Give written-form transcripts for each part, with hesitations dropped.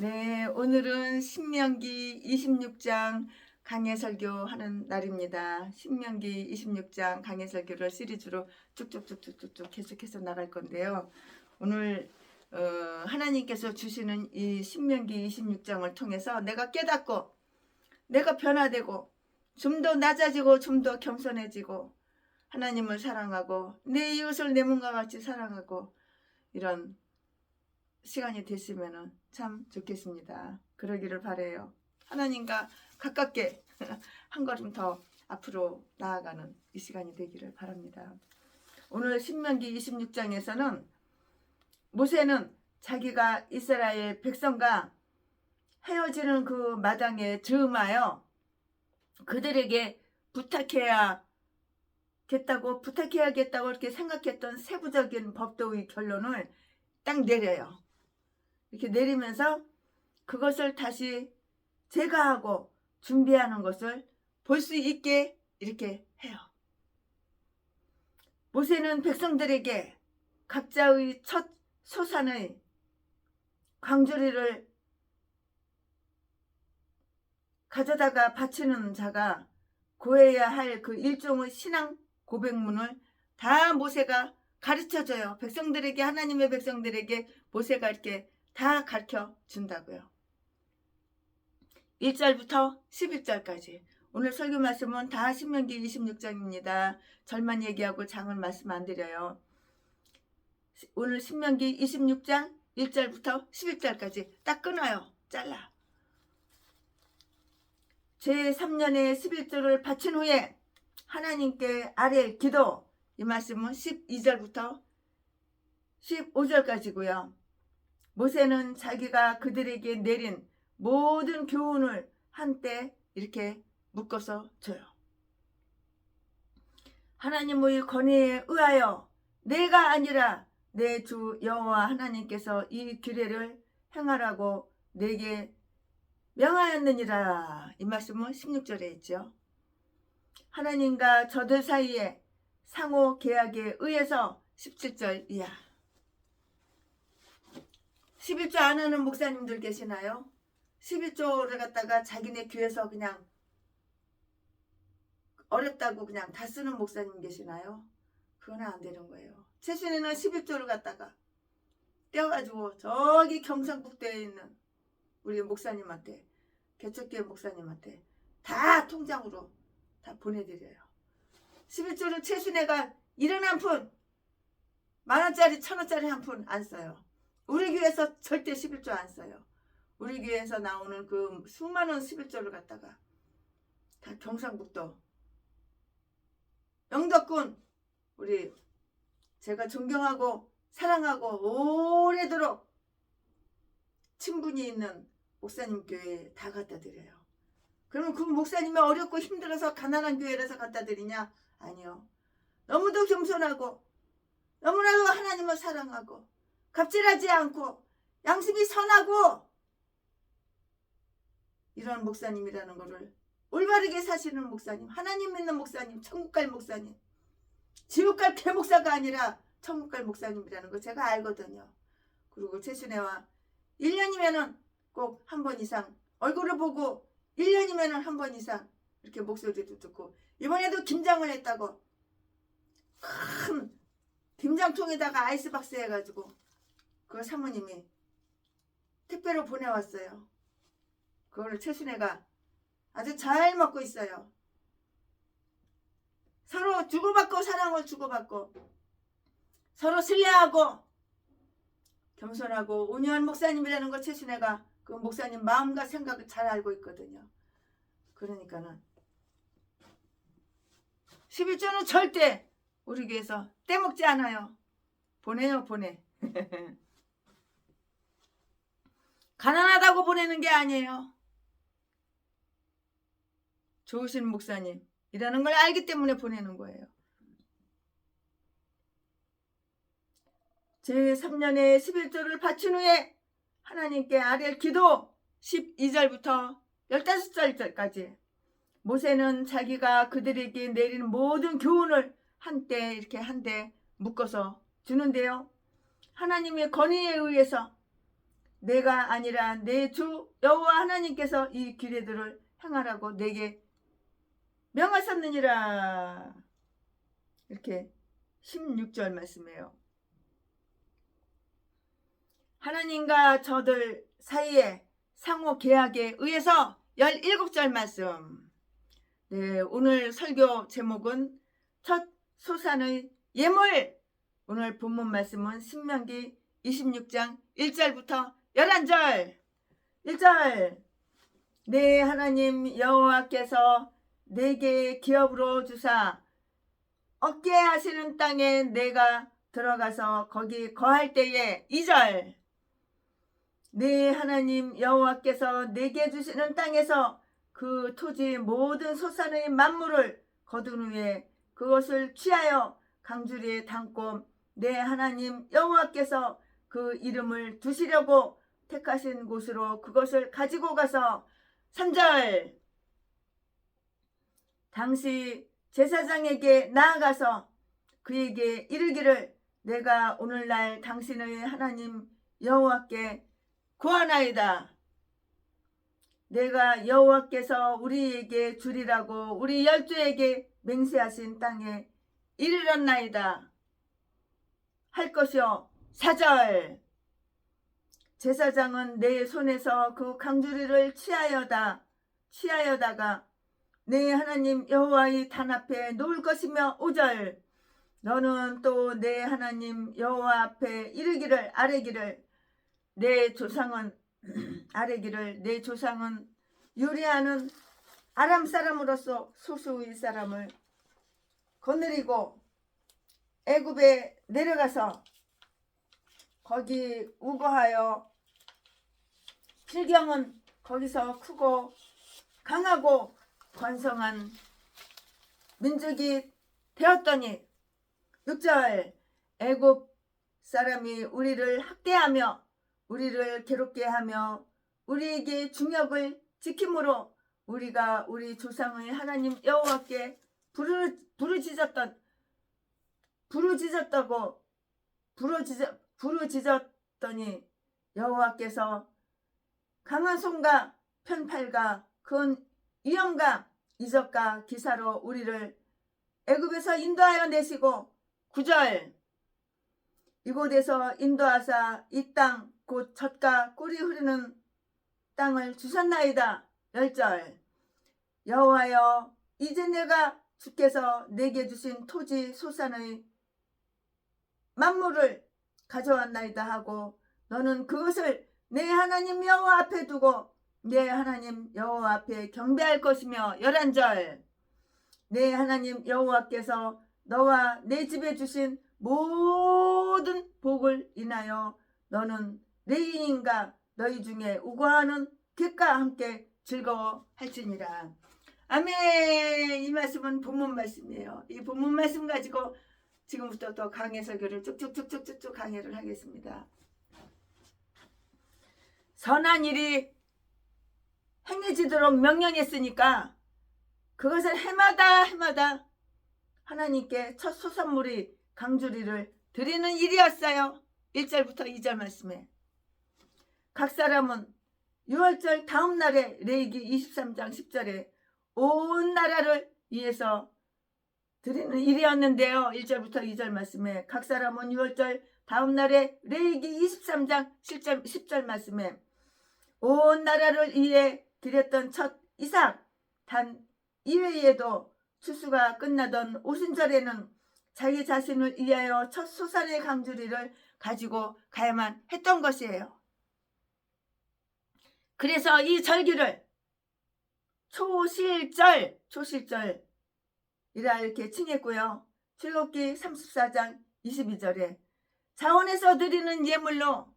네, 오늘은 신명기 26장 강해설교 하는 날입니다. 신명기 26장 강해설교를 시리즈로 쭉쭉쭉쭉쭉 계속해서 나갈 건데요. 오늘 하나님께서 주시는 이 신명기 26장을 통해서 내가 깨닫고 내가 변화되고 좀 더 낮아지고 좀 더 겸손해지고 하나님을 사랑하고 내 이웃을 내 몸과 같이 사랑하고 이런 시간이 됐으면 참 좋겠습니다. 그러기를 바라요. 하나님과 가깝게 한 걸음 더 앞으로 나아가는 이 시간이 되기를 바랍니다. 오늘 신명기 26장에서는 모세는 자기가 이스라엘 백성과 헤어지는 그 마당에 즈음하여 그들에게 부탁해야겠다고 이렇게 생각했던 세부적인 법도의 결론을 딱 내려요. 이렇게 내리면서 그것을 다시 제거하고 준비하는 것을 볼 수 있게 이렇게 해요. 모세는 백성들에게 각자의 첫 소산의 광주리를 가져다가 바치는 자가 구해야 할 그 일종의 신앙 고백문을 다 모세가 가르쳐줘요. 백성들에게, 하나님의 백성들에게 모세가 이렇게 다 가르쳐 준다고요. 1절부터 11절까지 오늘 설교 말씀은 다 신명기 26장입니다. 절만 얘기하고 장을 말씀 안 드려요. 오늘 신명기 26장 1절부터 11절까지 딱 끊어요. 잘라. 제3년의 11조를 바친 후에 하나님께 아뢰 기도, 이 말씀은 12절부터 15절까지고요. 모세는 자기가 그들에게 내린 모든 교훈을 한때 이렇게 묶어서 줘요. 하나님의 권위에 의하여 내가 아니라 내 주 여호와 하나님께서 이 규례를 행하라고 내게 명하였느니라. 이 말씀은 16절에 있죠. 하나님과 저들 사이에 상호 계약에 의해서 17절 이하. 11조 안 하는 목사님들 계시나요? 11조를 갖다가 자기네 교회에서 그냥 어렵다고 그냥 다 쓰는 목사님 계시나요? 그건 안 되는 거예요. 최신에는 11조를 갖다가 떼어가지고 저기 경상북도에 있는 우리 목사님한테, 개척교회 목사님한테 다 통장으로 다 보내드려요. 11조를 최순애가 1원 1푼, 10,000원짜리 1,000원짜리 한 푼 안 써요. 우리 교회에서 절대 11조 안 써요. 우리 교회에서 나오는 그 수많은 11조를 갖다가 다 경상북도 영덕군 우리 제가 존경하고 사랑하고 오래도록 친분이 있는 목사님 교회에 다 갖다 드려요. 그러면 그 목사님이 어렵고 힘들어서 가난한 교회라서 갖다 드리냐? 아니요. 너무도 겸손하고 너무나도 하나님을 사랑하고 갑질하지 않고 양심이 선하고 이런 목사님이라는 것을 올바르게 사시는 목사님, 하나님 믿는 목사님, 천국 갈 목사님, 지옥 갈 개목사가 아니라 천국 갈 목사님이라는 거 제가 알거든요. 그리고 최순애와 1년이면은 꼭 한 번 이상 얼굴을 보고 1년이면은 한 번 이상 이렇게 목소리도 듣고 이번에도 김장을 했다고 큰 김장통에다가 아이스박스 해가지고 그 사모님이 택배로 보내왔어요. 그거를 최순애가 아주 잘 먹고 있어요. 서로 주고받고 사랑을 주고받고 서로 신뢰하고 겸손하고 온유한 목사님이라는 걸 최순애가 그 목사님 마음과 생각을 잘 알고 있거든요. 그러니까는 11조는 절대 우리 교회에서 떼먹지 않아요. 보내요, 보내. 가난하다고 보내는 게 아니에요. 좋으신 목사님이라는 걸 알기 때문에 보내는 거예요. 제3년의 11조를 바친 후에 하나님께 아뢰 기도 12절부터 15절까지 모세는 자기가 그들에게 내리는 모든 교훈을 한때 이렇게 한데 묶어서 주는데요. 하나님의 권위에 의해서 내가 아니라 내 주 여호와 하나님께서 이 규례들을 행하라고 내게 명하셨느니라. 이렇게 16절 말씀이에요. 하나님과 저들 사이에 상호 계약에 의해서 17절 말씀. 네, 오늘 설교 제목은 첫 소산의 예물. 오늘 본문 말씀은 신명기 26장 1절부터 11절. 1절. 내 하나님 여호와께서 내게 기업으로 주사 얻게 하시는 땅에 내가 들어가서 거기 거할 때에 2절. 내 하나님 여호와께서 내게 주시는 땅에서 그 토지 모든 소산의 만물을 거둔 후에 그것을 취하여 강주리에 담고 내 하나님 여호와께서 그 이름을 두시려고 택하신 곳으로 그것을 가지고 가서 3절. 당시 제사장에게 나아가서 그에게 이르기를 내가 오늘날 당신의 하나님 여호와께 구하나이다. 내가 여호와께서 우리에게 주리라고 우리 열조에게 맹세하신 땅에 이르렀나이다 할 것이요. 4절. 제사장은 내 손에서 그 강주리를 취하여다가 내 하나님 여호와의 단 앞에 놓을 것이며 5절. 너는 또 내 하나님 여호와 앞에 이르기를 아뢰기를 내 조상은 요리하는 아람 사람으로서 소수의 사람을 거느리고 애굽에 내려가서 거기 우거하여 필경은 거기서 크고 강하고 번성한 민족이 되었더니 6절. 애굽 사람이 우리를 학대하며 우리를 괴롭게 하며 우리에게 중역을 지킴으로 우리가 우리 조상의 하나님 여호와께 부르짖었더니 여호와께서 강한 손과 편팔과 큰 위엄과 이적과 기사로 우리를 애굽에서 인도하여 내시고 9절. 이곳에서 인도하사 이 땅 곧 젖과 꿀이 흐르는 땅을 주셨나이다. 10절. 여호와여 이제 내가 주께서 내게 주신 토지 소산의 만물을 가져왔나이다 하고 너는 그것을 내 하나님 여호와 앞에 두고 내 하나님 여호와 앞에 경배할 것이며 11절. 내 하나님 여호와께서 너와 내 집에 주신 모든 복을 인하여 너는 레위인과 너희 중에 우거하는 객과 함께 즐거워할지니라. 아멘. 이 말씀은 본문 말씀이에요. 이 본문 말씀 가지고 지금부터 또 강해 설교를 쭉쭉쭉쭉쭉 강해를 하겠습니다. 선한 일이 행해지도록 명령했으니까 그것을 해마다 하나님께 첫 소산물이 강주리를 드리는 일이었어요. 1절부터 2절 말씀에 각 사람은 6월절 다음 날에 레위기 23장 10절에 온 나라를 위해서 드리는 일이었는데요. 1절부터 2절 말씀에 각 사람은 6월절 다음 날에 레위기 23장 10절 말씀에 온 나라를 위해 드렸던 첫 이삭 단 이외에도 추수가 끝나던 오순절에는 자기 자신을 위하여 첫 소산의 강주리를 가지고 가야만 했던 것이에요. 그래서 이 절기를 초실절이라 이렇게 칭했고요. 출애굽기 34장 22절에 자원에서 드리는 예물로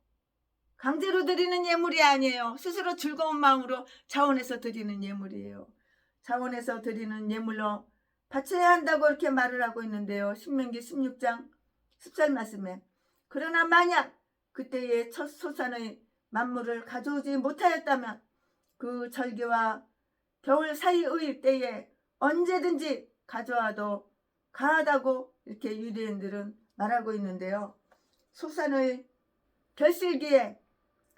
강제로 드리는 예물이 아니에요. 스스로 즐거운 마음으로 자원해서 드리는 예물이에요. 자원해서 드리는 예물로 바쳐야 한다고 이렇게 말을 하고 있는데요. 신명기 16장 10절 말씀에 그러나 만약 그때의 첫 소산의 만물을 가져오지 못하였다면 그 절기와 겨울 사이의 때에 언제든지 가져와도 가하다고 이렇게 유대인들은 말하고 있는데요. 소산의 결실기에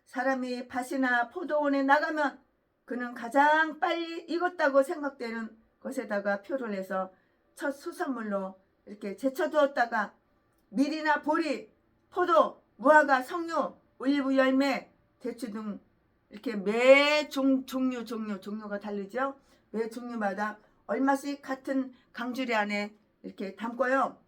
사람이 밭이나 포도원에 나가면 그는 가장 빨리 익었다고 생각되는 것에다가 표를 해서 첫 수산물로 이렇게 제쳐두었다가 밀이나 보리, 포도, 무화과, 석류, 올리브 열매, 대추 등 이렇게 매 종류가 다르죠. 매 종류마다 얼마씩 같은 강주리 안에 이렇게 담고요.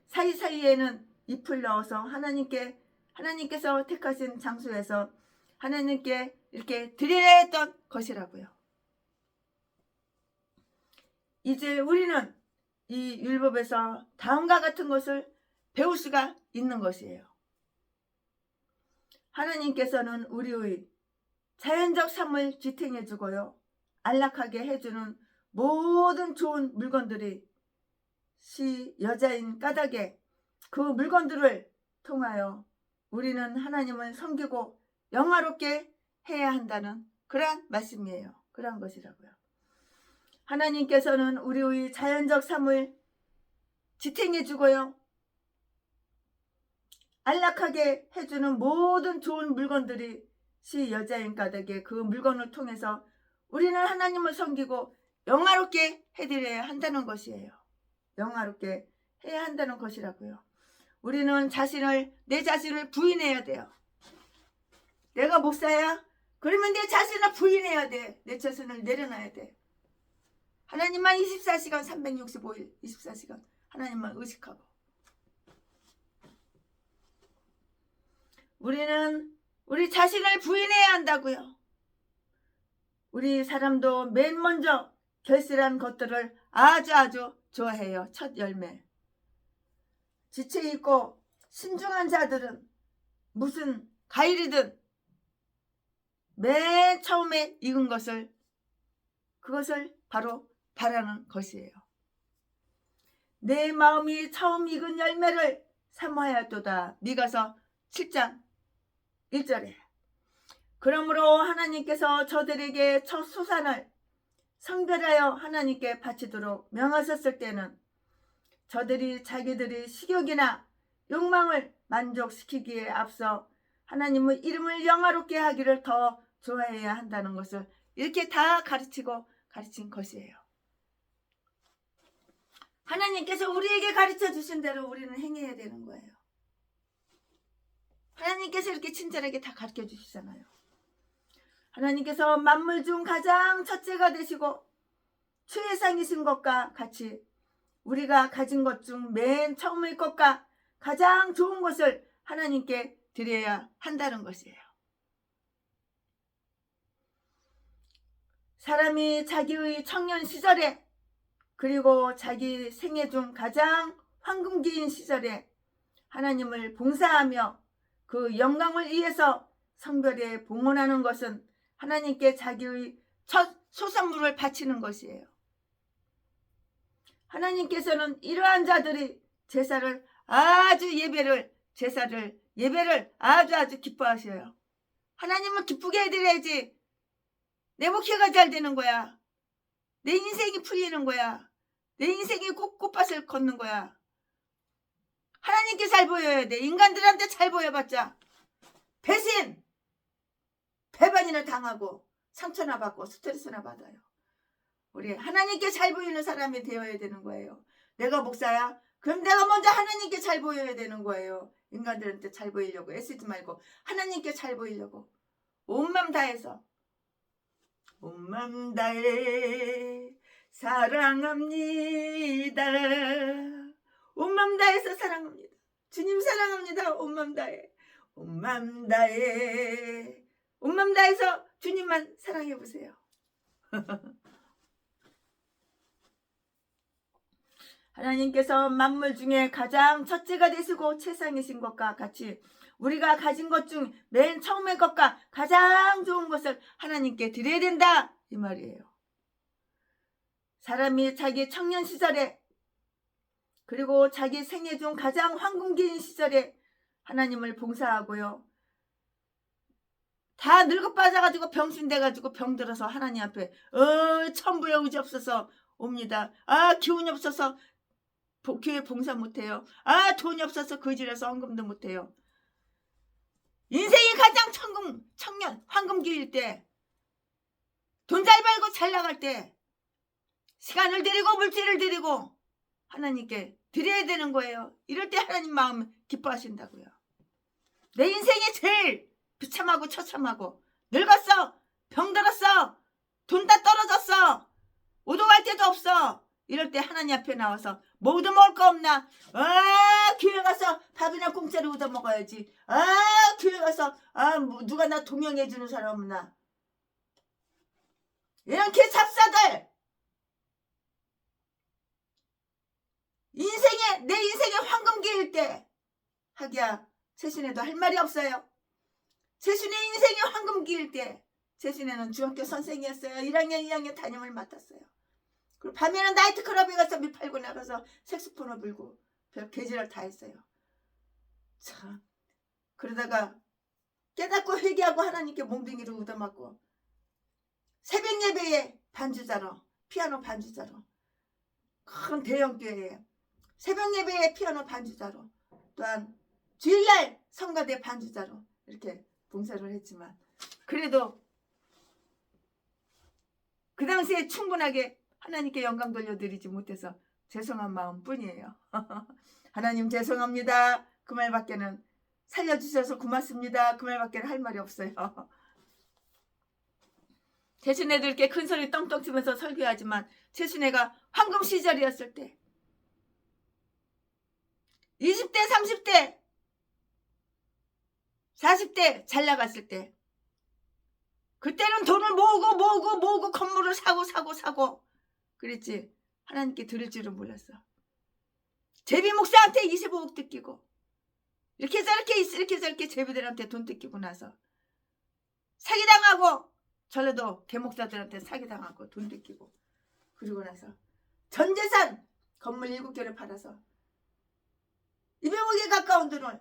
사이사이에는 잎을 넣어서 하나님께서 택하신 장소에서 하나님께 이렇게 드려야 했던 것이라고요. 이제 우리는 이 율법에서 다음과 같은 것을 배울 수가 있는 것이에요. 하나님께서는 우리의 자연적 삶을 지탱해 주고요. 안락하게 해주는 모든 좋은 물건들이 시 여자인 까닭에 그 물건들을 통하여 우리는 하나님을 섬기고 영화롭게 해야 한다는 그러한 말씀이에요. 그러한 것이라고요. 하나님께서는 우리의 자연적 삶을 지탱해 주고요. 안락하게 해주는 모든 좋은 물건들이 시 여자인 까닭에 그 물건을 통해서 우리는 하나님을 섬기고 영화롭게 해드려야 한다는 것이에요. 영화롭게 해야 한다는 것이라고요. 우리는 내 자신을 부인해야 돼요. 내가 목사야? 그러면 내 자신을 부인해야 돼. 내 자신을 내려놔야 돼. 하나님만 24시간 365일 24시간 하나님만 의식하고 우리는 우리 자신을 부인해야 한다고요. 우리 사람도 맨 먼저 결실한 것들을 아주 좋아해요. 첫 열매. 지체 있고 신중한 자들은 무슨 과일이든 맨 처음에 익은 그것을 바로 바라는 것이에요. 내 마음이 처음 익은 열매를 사모하였도다. 미가서 7장 1절에 그러므로 하나님께서 저들에게 첫 수산을 성별하여 하나님께 바치도록 명하셨을 때는 저들이 자기들의 식욕이나 욕망을 만족시키기에 앞서 하나님의 이름을 영화롭게 하기를 더 좋아해야 한다는 것을 이렇게 다 가르친 것이에요. 하나님께서 우리에게 가르쳐 주신 대로 우리는 행해야 되는 거예요. 하나님께서 이렇게 친절하게 다 가르쳐 주시잖아요. 하나님께서 만물 중 가장 첫째가 되시고 최상이신 것과 같이 우리가 가진 것 중 맨 처음의 것과 가장 좋은 것을 하나님께 드려야 한다는 것이에요. 사람이 자기의 청년 시절에 그리고 자기 생애 중 가장 황금기인 시절에 하나님을 봉사하며 그 영광을 위해서 성별에 봉헌하는 것은 하나님께 자기의 첫 소산물을 바치는 것이에요. 하나님께서는 이러한 자들이 제사를 예배를 아주 기뻐하셔요. 하나님을 기쁘게 해드려야지 내 목회가 잘 되는 거야. 내 인생이 풀리는 거야. 내 인생이 꽃밭을 걷는 거야. 하나님께 잘 보여야 돼. 인간들한테 잘 보여봤자 배반이나 당하고 상처나 받고 스트레스나 받아요. 우리 하나님께 잘 보이는 사람이 되어야 되는 거예요. 내가 목사야? 그럼 내가 먼저 하나님께 잘 보여야 되는 거예요. 인간들한테 잘 보이려고 애쓰지 말고 하나님께 잘 보이려고 온 맘 다해서 온 맘 다해 사랑합니다. 온 맘 다해서 사랑합니다. 주님 사랑합니다. 온 맘 다해 온 맘 다해 온 맘 다해서 주님만 사랑해 보세요. 하나님께서 만물 중에 가장 첫째가 되시고 최상이신 것과 같이 우리가 가진 것 중 맨 처음의 것과 가장 좋은 것을 하나님께 드려야 된다 이 말이에요. 사람이 자기 청년 시절에 그리고 자기 생애 중 가장 황금기인 시절에 하나님을 봉사하고요. 다 늙어 빠져가지고 병신 돼가지고 병들어서 하나님 앞에 천부의 의지 없어서 옵니다. 기운이 없어서 교회 봉사 못해요. 돈이 없어서 거지라서 헌금도 못해요. 인생이 가장 청년 황금기일 때, 돈 잘 벌고 잘 나갈 때 시간을 드리고 물질을 드리고 하나님께 드려야 되는 거예요. 이럴 때 하나님 마음 기뻐하신다고요. 내 인생이 제일 비참하고 처참하고 늙었어, 병들었어, 돈 다 떨어졌어, 오도갈 데도 없어. 이럴 때 하나님 앞에 나와서 뭐 얻어 먹을 거 없나? 교회 가서 밥이나 공짜로 얻어 먹어야지. 교회 가서 누가 나 동영해 주는 사람 없나? 이런 개삽사들, 내 인생의 황금기일 때 하기야 최순애도 할 말이 없어요. 최순애 인생의 황금기일 때, 최순애는 중학교 선생이었어요. 1학년 2학년 담임을 맡았어요. 그리고 밤에는 나이트클럽에 가서 밑팔고 나가서 색소폰을 불고 별 개지랄 다 했어요. 참, 그러다가 깨닫고 회개하고 하나님께 몽둥이를 얻어맞고 새벽 예배에 반주자로, 피아노 반주자로, 큰 대형교회에 새벽 예배에 피아노 반주자로, 또한 주일날 성가대 반주자로 이렇게 봉사를 했지만, 그래도 그 당시에 충분하게 하나님께 영광 돌려드리지 못해서 죄송한 마음뿐이에요. 하나님 죄송합니다. 그 말밖에는, 살려주셔서 고맙습니다. 그 말밖에는 할 말이 없어요. 최순애도 이렇게 큰 소리 떵떵 치면서 설교하지만, 최순애가 황금 시절이었을 때, 20대, 30대, 40대 잘 나갔을 때, 그때는 돈을 모으고 건물을 사고 그랬지. 하나님께 드릴 줄은 몰랐어. 제비 목사한테 25억 뜯기고, 이렇게 저렇게 제비들한테 돈 뜯기고 나서 사기당하고, 전에도 개목사들한테 사기당하고 돈 뜯기고, 그리고 나서 전 재산 건물 7개를 팔아서 200억에 가까운 돈을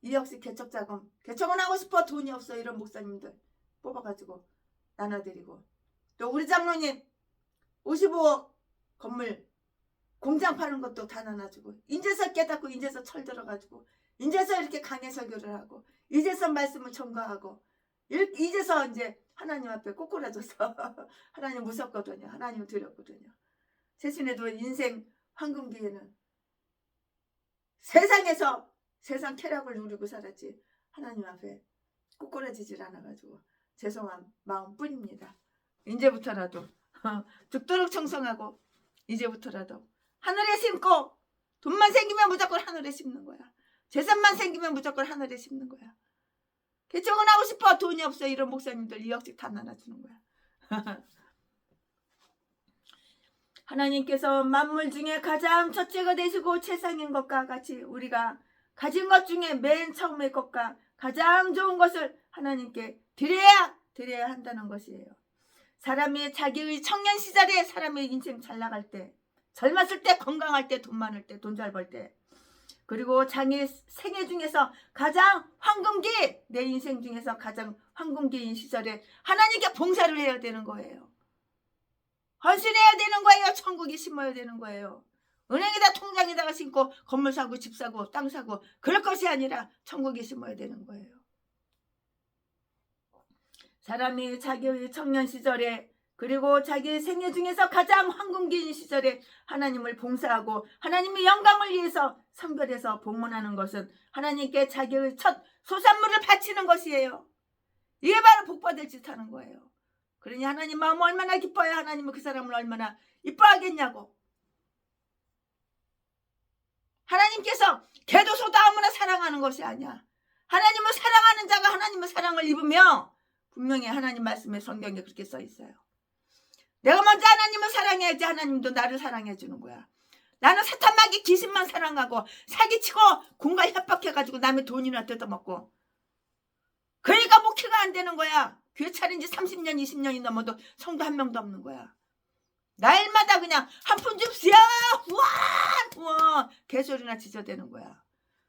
2억씩 개척자금, 개척은 하고 싶어 돈이 없어 이런 목사님들 뽑아가지고 나눠드리고, 또 우리 장로님 55억 건물 공장 파는 것도 다 나눠주고, 인제서 깨닫고 인제서 철 들어가지고, 인제서 이렇게 강해 설교를 하고, 이제서 말씀을 전가하고, 이제서 이제 하나님 앞에 꼬꾸라져서 하나님 무섭거든요. 하나님 두렵거든요. 최순애도 인생 황금기에는 세상에서 세상 쾌락을 누리고 살았지, 하나님 앞에 꼬꾸라지질 않아가지고 죄송한 마음뿐입니다. 이제부터라도 죽도록 청성하고, 이제부터라도 하늘에 심고, 돈만 생기면 무조건 하늘에 심는 거야. 재산만 생기면 무조건 하늘에 심는 거야. 개척은 하고 싶어 돈이 없어 이런 목사님들 2억씩 다 나눠주는 거야. 하나님께서 만물 중에 가장 첫째가 되시고 최상인 것과 같이 우리가 가진 것 중에 맨 처음의 것과 가장 좋은 것을 하나님께 드려야 한다는 것이에요. 사람이 자기의 청년 시절에, 사람의 인생 잘 나갈 때, 젊었을 때, 건강할 때, 돈 많을 때, 돈 잘 벌 때, 그리고 자기 생애 중에서 가장 황금기, 내 인생 중에서 가장 황금기인 시절에 하나님께 봉사를 해야 되는 거예요. 헌신해야 되는 거예요. 천국에 심어야 되는 거예요. 은행에다 통장에다가 심고 건물 사고 집 사고 땅 사고 그럴 것이 아니라 천국에 심어야 되는 거예요. 사람이 자기의 청년 시절에, 그리고 자기 생애 중에서 가장 황금기인 시절에 하나님을 봉사하고 하나님의 영광을 위해서 성별해서 봉헌하는 것은 하나님께 자기의 첫 소산물을 바치는 것이에요. 이게 바로 복받을 짓 하는 거예요. 그러니 하나님 마음 얼마나 기뻐야 하나님은 그 사람을 얼마나 이뻐하겠냐고. 하나님께서 개도 소도 아무나 사랑하는 것이 아니야. 하나님을 사랑하는 자가 하나님의 사랑을 입으며, 분명히 하나님 말씀에 성경에 그렇게 써 있어요. 내가 먼저 하나님을 사랑해야지 하나님도 나를 사랑해 주는 거야. 나는 사탄마귀 귀신만 사랑하고 사기치고 공갈 협박해가지고 남의 돈이나 뜯어먹고, 그러니까 목회가 안 되는 거야. 교회 차린 지 30년 20년이 넘어도 성도 한 명도 없는 거야. 날마다 그냥 한 푼 줍시오, 우와 개소리나 지저대는 거야.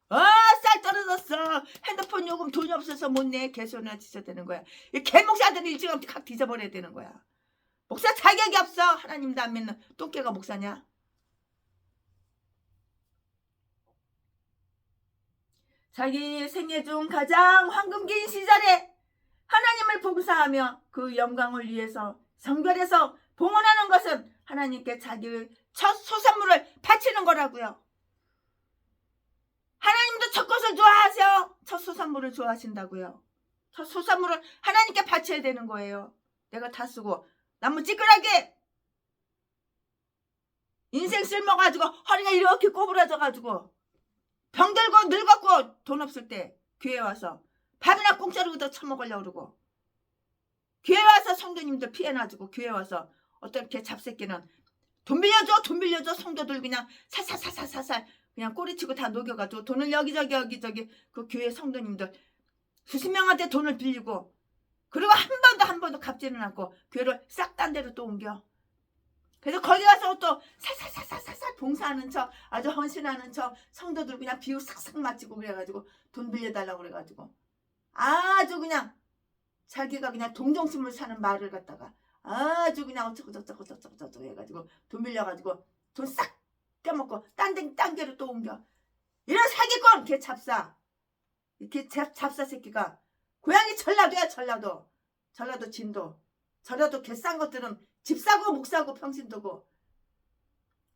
쌀 떨어졌어, 핸드폰 요금 돈이 없어서 못 내, 개소리나 지저대는 거야. 이 개목사들이 일찌감치 각 뒤져버려야 되는 거야. 목사 자격이 없어. 하나님도 안 믿는 똥개가 목사냐? 자기 생애 중 가장 황금기인 시절에 하나님을 봉사하며 그 영광을 위해서 성별해서 봉헌하는 것은 하나님께 자기의 첫 소산물을 바치는 거라고요. 하나님도 첫 것을 좋아하세요. 첫 소산물을 좋아하신다고요. 첫 소산물을 하나님께 바쳐야 되는 거예요. 내가 다 쓰고 나무 찌끄라게 인생 쓸모가지고 허리가 이렇게 꼬부라져가지고 병들고 늙었고 돈 없을 때 교회 와서 밥이나 공짜로 더 처먹으려고 그러고, 교회 와서 성도님들 피해놔주고, 교회 와서 어떤 개 잡새끼는 돈 빌려줘 성도들 그냥 살살살살살살 그냥 꼬리치고 다 녹여가지고 돈을 여기저기 그 교회 성도님들 수십 명한테 돈을 빌리고, 그리고 한 번도 갚지는 않고 교회를 싹 딴 데로 또 옮겨. 그래서 거기 가서 또 살살살살살 봉사하는 척, 아주 헌신하는 척, 성도들 그냥 비유 싹싹 맞히고 그래가지고 돈 빌려달라고 그래가지고 아주 그냥 자기가 그냥 동정심을 사는 말을 갖다가 아주 그냥 어쩌고 해가지고 돈 빌려가지고 돈 싹 껴먹고 딴 데로 또 옮겨. 이런 사기꾼 개 잡사, 이렇게 잡사 새끼가 고향이 전라도야. 전라도 진도. 전라도 개 싼 것들은 집 사고 목 사고 평신 두고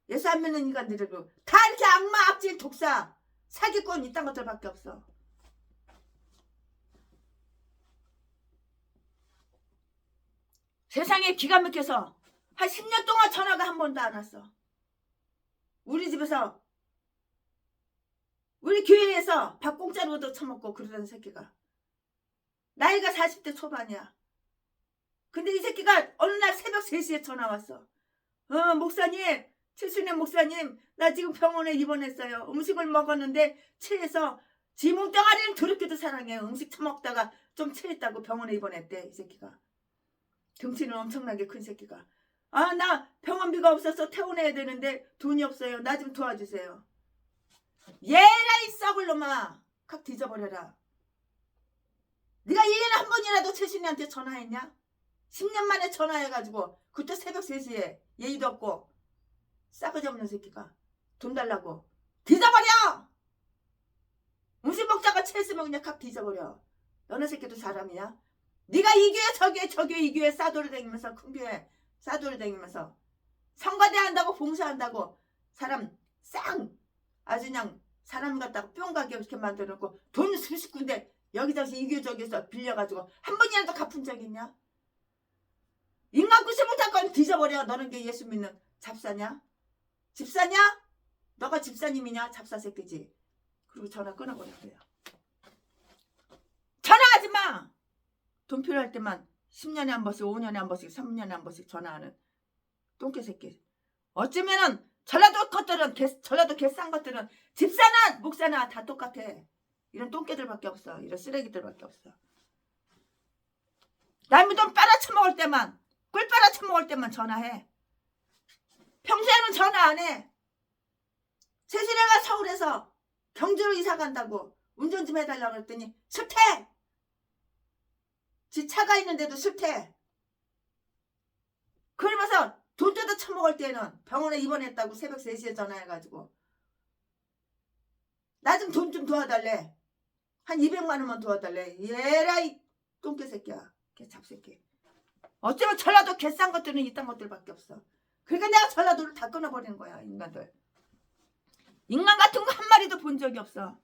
예수 안 믿는 인간들이고 다 이렇게 악마 악질 독사 사기꾼 이딴 것들밖에 없어. 세상에 기가 막혀서 한 10년 동안 전화가 한 번도 안 왔어. 우리 집에서 우리 교회에서 밥 공짜로 얻어 처먹고 그러던 새끼가 나이가 40대 초반이야. 근데 이 새끼가 어느 날 새벽 3시에 전화 왔어. 목사님, 칠순의 목사님, 나 지금 병원에 입원했어요. 음식을 먹었는데 체해서 지 몸뚱아리는 더럽게도 사랑해요. 음식 처먹다가 좀 체했다고 병원에 입원했대. 이 새끼가 덩치는 엄청나게 큰 새끼가. 나 병원비가 없어서 퇴원해야 되는데 돈이 없어요. 나 좀 도와주세요. 얘라 이 썩을 놈아. 확 뒤져버려라. 네가 1년에 한 번이라도 최신이한테 전화했냐? 10년 만에 전화해가지고 그때 새벽 3시에 예의도 없고 싸가지 없는 새끼가 돈 달라고 뒤져버려. 음식 먹다가 체했으면 그냥 확 뒤져버려. 너네 새끼도 사람이야? 네가 이 교회 저 교회 이 교회 싸돌아다니면서 큰 교회 싸돌아다니면서 성가대 한다고 봉사한다고 사람 쌍 아주 그냥 사람 갖다가 뿅 가게 이렇게 만들어놓고 돈 수십 군데 여기저기 이 교회 저기서 빌려가지고 한 번이라도 갚은 적 있냐? 인간 구실 못할 건 뒤져버려. 너는 게 예수 믿는 잡사냐? 집사냐? 너가 집사님이냐? 잡사 새끼지. 그리고 전화 끊어버렸어요. 전화하지 마. 돈 필요할 때만 10년에 한 번씩 5년에 한 번씩 3년에 한 번씩 전화하는 똥개 새끼. 어쩌면은 전라도 것들은 전라도 개싼 것들은 집사나 목사나 다 똑같아. 이런 똥개들밖에 없어. 이런 쓰레기들밖에 없어. 남의 돈 빨아쳐먹을 때만 꿀 빨아쳐먹을 때만 전화해. 평소에는 전화 안 해. 세순이가 서울에서 경주로 이사 간다고 운전 좀 해달라고 그랬더니 싫대. 지 차가 있는데도 싫대. 그러면서 돈 뜯어 처먹을 때는 병원에 입원했다고 새벽 3시에 전화해가지고 나 좀 돈 좀 도와달래. 한 200만 원만 도와달래. 얘라 이 똥개 새끼야. 개 잡새끼. 어쩌면 전라도 개싼 것들은 이딴 것들밖에 없어. 그러니까 내가 전라도를 다 끊어버리는 거야. 인간들. 인간 같은 거 한 마리도 본 적이 없어.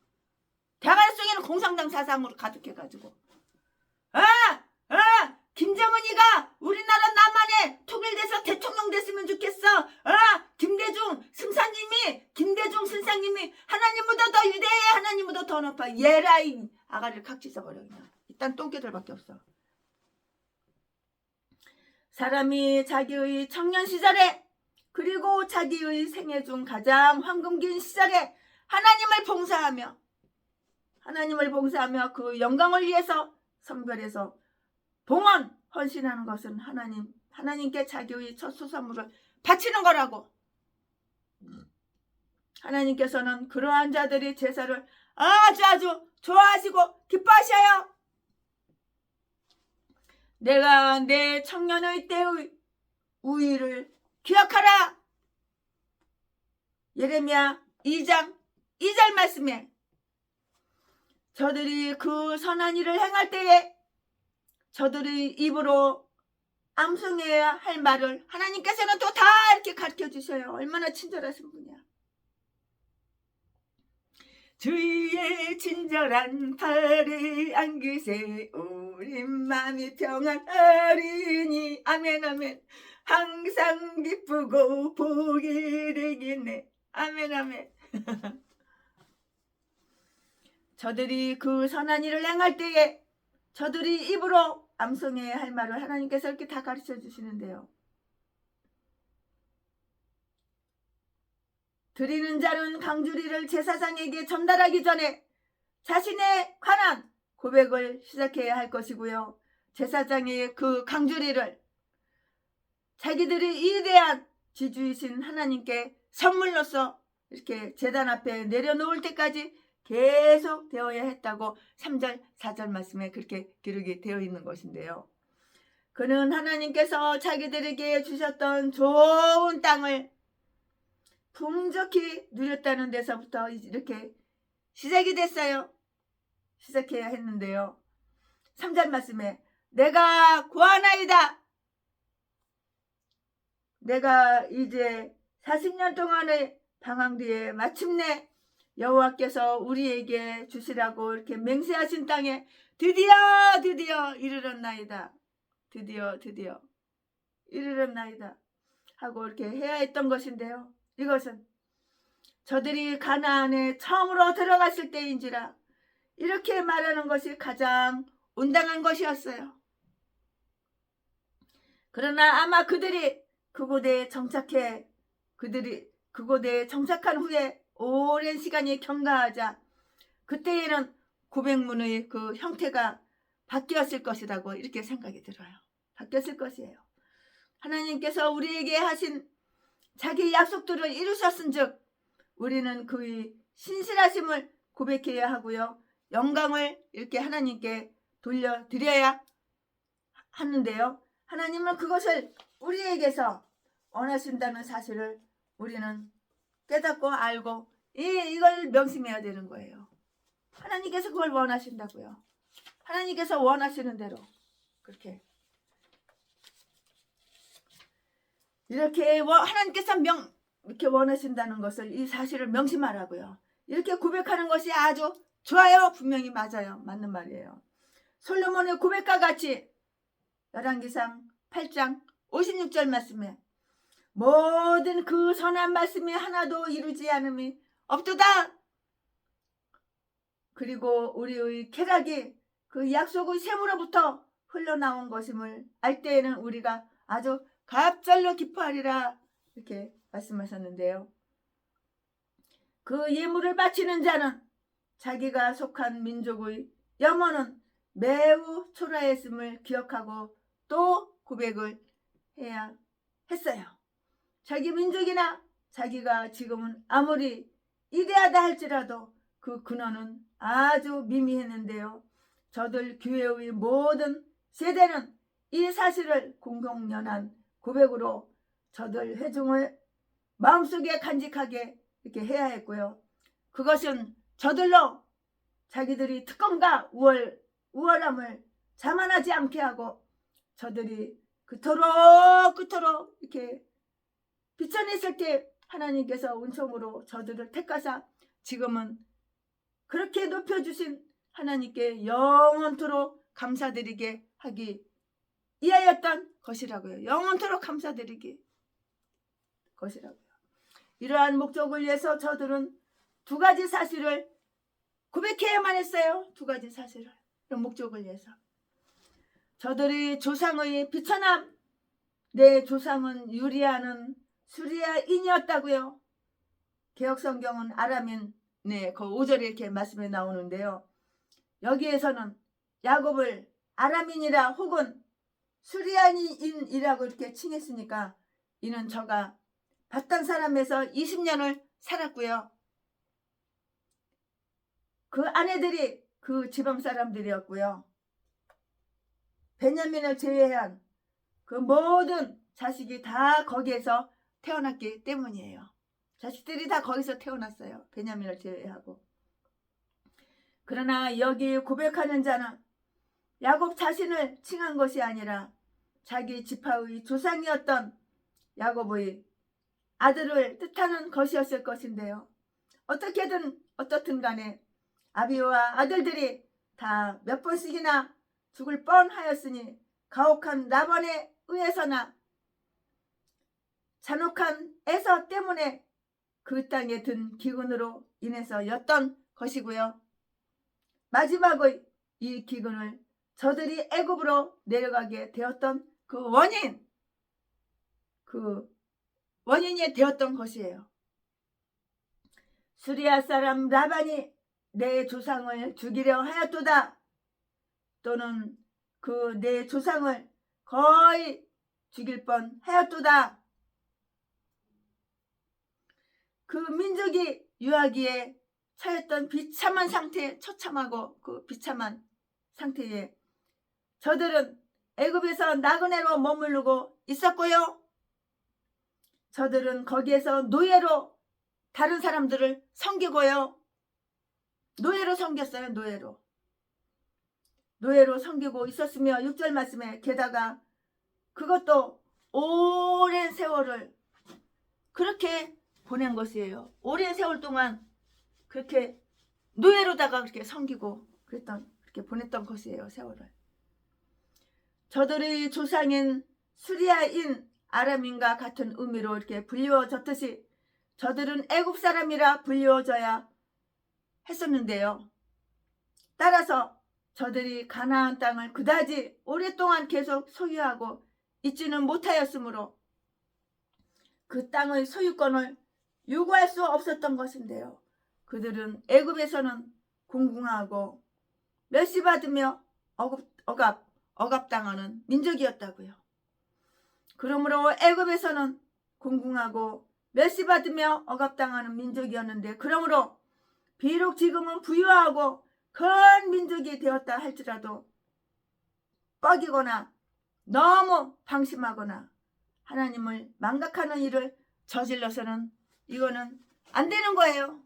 대가리 속에는 공산당 사상으로 가득해가지고 김정은이가 우리나라 남한에 통일돼서 대통령 됐으면 좋겠어. 김대중 승사님이 하나님보다 더 위대해. 하나님보다 더 높아. 얘라 이 아가리를 칵 찢어버려. 그냥 일단 똥개들밖에 없어. 사람이 자기의 청년 시절에 그리고 자기의 생애 중 가장 황금기인 시절에 하나님을 봉사하며 그 영광을 위해서 성별해서 봉헌 헌신하는 것은 하나님께 자기의 첫 소산물을 바치는 거라고. 하나님께서는 그러한 자들의 제사를 아주 좋아하시고 기뻐하셔요. 내가 내 청년의 때의 우위를 기억하라. 예레미야 2장 2절 말씀에 저들이 그 선한 일을 행할 때에 저들의 입으로 암송해야 할 말을 하나님께서는 또 다 이렇게 가르쳐 주셔요. 얼마나 친절하신 분이야. 주의 친절한 팔에 안기세 우리 마음이 평안하리니. 아멘 아멘. 항상 기쁘고 복이 되겠네. 아멘 아멘. 저들이 그 선한 일을 행할 때에 저들이 입으로 암송해야 할 말을 하나님께서 이렇게 다 가르쳐 주시는데요. 드리는 자는 강주리를 제사장에게 전달하기 전에 자신에 관한 고백을 시작해야 할 것이고요. 제사장의 그 강주리를 자기들이 위대한 지주이신 하나님께 선물로서 이렇게 제단 앞에 내려놓을 때까지 계속 되어야 했다고 3절 4절 말씀에 그렇게 기록이 되어 있는 것인데요. 그는 하나님께서 자기들에게 주셨던 좋은 땅을 풍족히 누렸다는 데서부터 이렇게 시작이 됐어요. 시작해야 했는데요. 3절 말씀에 내가 구하나이다. 내가 이제 40년 동안의 방황 뒤에 마침내 여호와께서 우리에게 주시라고 이렇게 맹세하신 땅에 드디어 이르렀나이다. 드디어 이르렀나이다 하고 이렇게 해야 했던 것인데요. 이것은 저들이 가나안에 처음으로 들어갔을 때인지라 이렇게 말하는 것이 가장 온당한 것이었어요. 그러나 아마 그들이 그곳에 정착한 후에 오랜 시간이 경과하자 그때에는 고백문의 그 형태가 바뀌었을 것이라고 이렇게 생각이 들어요. 바뀌었을 것이에요. 하나님께서 우리에게 하신 자기 약속들을 이루셨은즉 우리는 그의 신실하심을 고백해야 하고요. 영광을 이렇게 하나님께 돌려드려야 하는데요. 하나님은 그것을 우리에게서 원하신다는 사실을 우리는 깨닫고 알고 이걸 명심해야 되는 거예요. 하나님께서 그걸 원하신다고요. 하나님께서 원하시는 대로 그렇게 이렇게 하나님께서 이렇게 원하신다는 것을 이 사실을 명심하라고요. 이렇게 고백하는 것이 아주 좋아요. 분명히 맞아요. 맞는 말이에요. 솔로몬의 고백과 같이 열왕기상 8장 56절 말씀에 모든 그 선한 말씀이 하나도 이루지 않음이 없도다. 그리고 우리의 쾌락이 그 약속의 샘으로부터 흘러나온 것임을 알 때에는 우리가 아주 갑절로 기뻐하리라 이렇게 말씀하셨는데요. 그 예물을 바치는 자는 자기가 속한 민족의 염원은 매우 초라했음을 기억하고 또 고백을 해야 했어요. 자기 민족이나 자기가 지금은 아무리 이대하다 할지라도 그 근원은 아주 미미했는데요. 저들 교회의 모든 세대는 이 사실을 공공연한 고백으로 저들 회중을 마음속에 간직하게 이렇게 해야 했고요. 그것은 저들로 자기들이 특권과 우월함을 자만하지 않게 하고 저들이 그토록 이렇게 비천했을 때 하나님께서 은총으로 저들을 택하사 지금은 그렇게 높여주신 하나님께 영원토록 감사드리게 하기 위하였던 것이라고요. 영원토록 감사드리기 것이라고요. 이러한 목적을 위해서 저들은 두 가지 사실을 고백해야만 했어요. 두 가지 사실을. 이런 목적을 위해서. 저들이 조상의 비천함, 내 조상은 유리아는 수리아인이었다고요. 개혁성경은 아람인 그 5절에 이렇게 말씀이 나오는데요. 여기에서는 야곱을 아람인이라 혹은 수리아인이라고 이렇게 칭했으니까 이는 저가 밧단 사람에서 20년을 살았고요. 그 아내들이 그 지방 사람들이었고요. 베냐민을 제외한 그 모든 자식이 다 거기에서 태어났기 때문이에요. 자식들이 다 거기서 태어났어요. 베냐민을 제외하고. 그러나 여기 고백하는 자는 야곱 자신을 칭한 것이 아니라 자기 지파의 조상이었던 야곱의 아들을 뜻하는 것이었을 것인데요. 어떻든 간에 아비와 아들들이 다 몇 번씩이나 죽을 뻔하였으니 가혹한 라반에 의해서나 잔혹한 에서 때문에 그 땅에 든 기근으로 인해서였던 것이고요. 마지막의 이 기근을 저들이 애굽으로 내려가게 되었던 그 원인이 되었던 것이에요. 수리아 사람 라반이 내 조상을 죽이려 하였도다. 또는 그 내 조상을 거의 죽일 뻔 하였도다. 그 민족이 유하기에 처했던 비참한 상태에 처참하고 그 비참한 상태에 저들은 애굽에서 나그네로 머무르고 있었고요. 저들은 거기에서 노예로 다른 사람들을 섬기고요. 노예로 섬겼어요. 노예로 섬기고 있었으며 6절 말씀에 게다가 그것도 오랜 세월을 그렇게 보낸 것이에요. 오랜 세월 동안 그렇게 노예로다가 그렇게 섬기고 그렇게 보냈던 것이에요. 세월을. 저들의 조상인 수리아인 아람인과 같은 의미로 이렇게 불리워졌듯이 저들은 애굽 사람이라 불리워져야 했었는데요. 따라서 저들이 가나안 땅을 그다지 오랫동안 계속 소유하고 있지는 못하였으므로 그 땅의 소유권을 요구할 수 없었던 것인데요. 그들은 애굽에서는 공궁하고 멸시받으며 억압당하는 민족이었다고요. 그러므로 애굽에서는 공궁하고 멸시받으며 억압당하는 민족이었는데, 그러므로 비록 지금은 부유하고 큰 민족이 되었다 할지라도 뻐기거나 너무 방심하거나 하나님을 망각하는 일을 저질러서는 이거는 안 되는 거예요.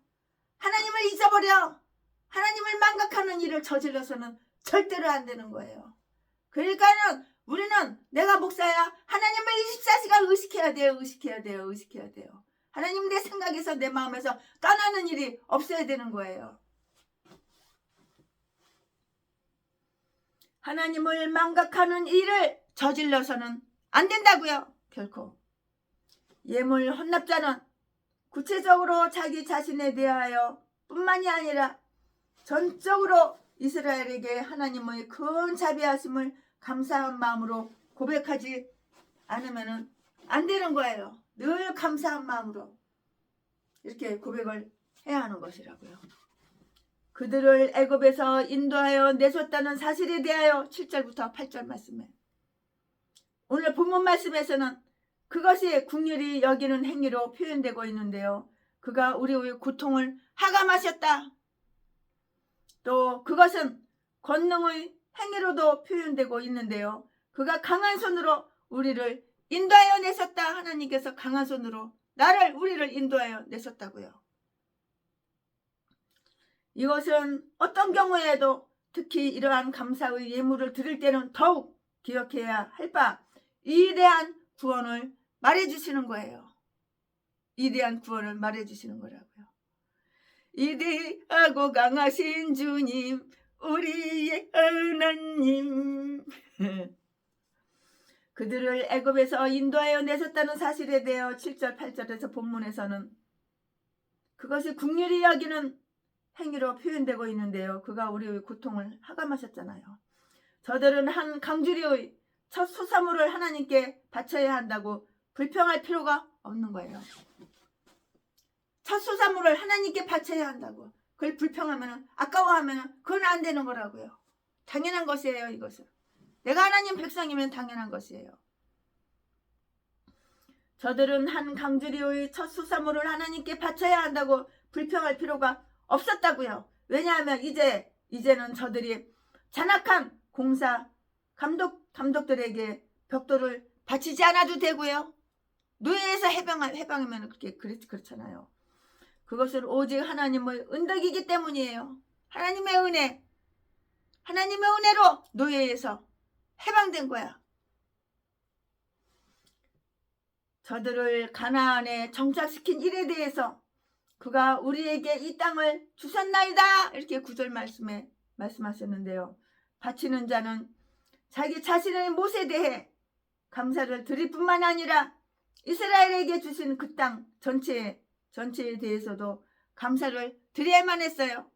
하나님을 잊어버려 하나님을 망각하는 일을 저질러서는 절대로 안 되는 거예요. 그러니까는 우리는 내가 목사야 하나님을 24시간 의식해야 돼요. 하나님 내 생각에서 내 마음에서 떠나는 일이 없어야 되는 거예요. 하나님을 망각하는 일을 저질러서는 안 된다고요. 결코. 예물 헌납자는 구체적으로 자기 자신에 대하여 뿐만이 아니라 전적으로 이스라엘에게 하나님의 큰 자비하심을 감사한 마음으로 고백하지 않으면 안 되는 거예요. 늘 감사한 마음으로 이렇게 고백을 해야 하는 것이라고요. 그들을 애굽에서 인도하여 내셨다는 사실에 대하여 7절부터 8절 말씀에, 오늘 본문 말씀에서는 그것이 국률이 여기는 행위로 표현되고 있는데요. 그가 우리의 고통을 하감하셨다. 또 그것은 권능의 행위로도 표현되고 있는데요. 그가 강한 손으로 우리를 인도하여 내셨다. 하나님께서 강한 손으로 우리를 인도하여 내셨다고요. 이것은 어떤 경우에도 특히 이러한 감사의 예물을 드릴 때는 더욱 기억해야 할 바, 이대한 구원을 말해주시는 거예요. 이대한 구원을 말해주시는 거라고요. 이대하고 강하신 주님, 우리의 하나님. 그들을 애굽에서 인도하여 내셨다는 사실에 대해 7절 8절에서 본문에서는 그것이 긍휼히 여기는 행위로 표현되고 있는데요. 그가 우리의 고통을 하감하셨잖아요. 저들은 한 강주리의 첫 수사물을 하나님께 바쳐야 한다고 불평할 필요가 없는 거예요. 첫 수사물을 하나님께 바쳐야 한다고 그걸 불평하면, 아까워하면 그건 안 되는 거라고요. 당연한 것이에요. 이것은 내가 하나님 백성이면 당연한 것이에요. 저들은 한 강주리의 첫 수사물을 하나님께 바쳐야 한다고 불평할 필요가 없었다고요. 왜냐하면 이제는 저들이 잔악한 공사 감독들에게 벽돌을 바치지 않아도 되고요. 노예에서 해방하면 그렇잖아요. 그것은 오직 하나님의 은덕이기 때문이에요. 하나님의 은혜, 하나님의 은혜로 노예에서 해방된 거야. 저들을 가나안에 정착시킨 일에 대해서 그가 우리에게 이 땅을 주셨나이다 이렇게 9절 말씀에 말씀하셨는데요. 바치는 자는 자기 자신의 못에 대해 감사를 드릴 뿐만 아니라 이스라엘에게 주신 그 땅 전체에 대해서도 감사를 드려야만 했어요.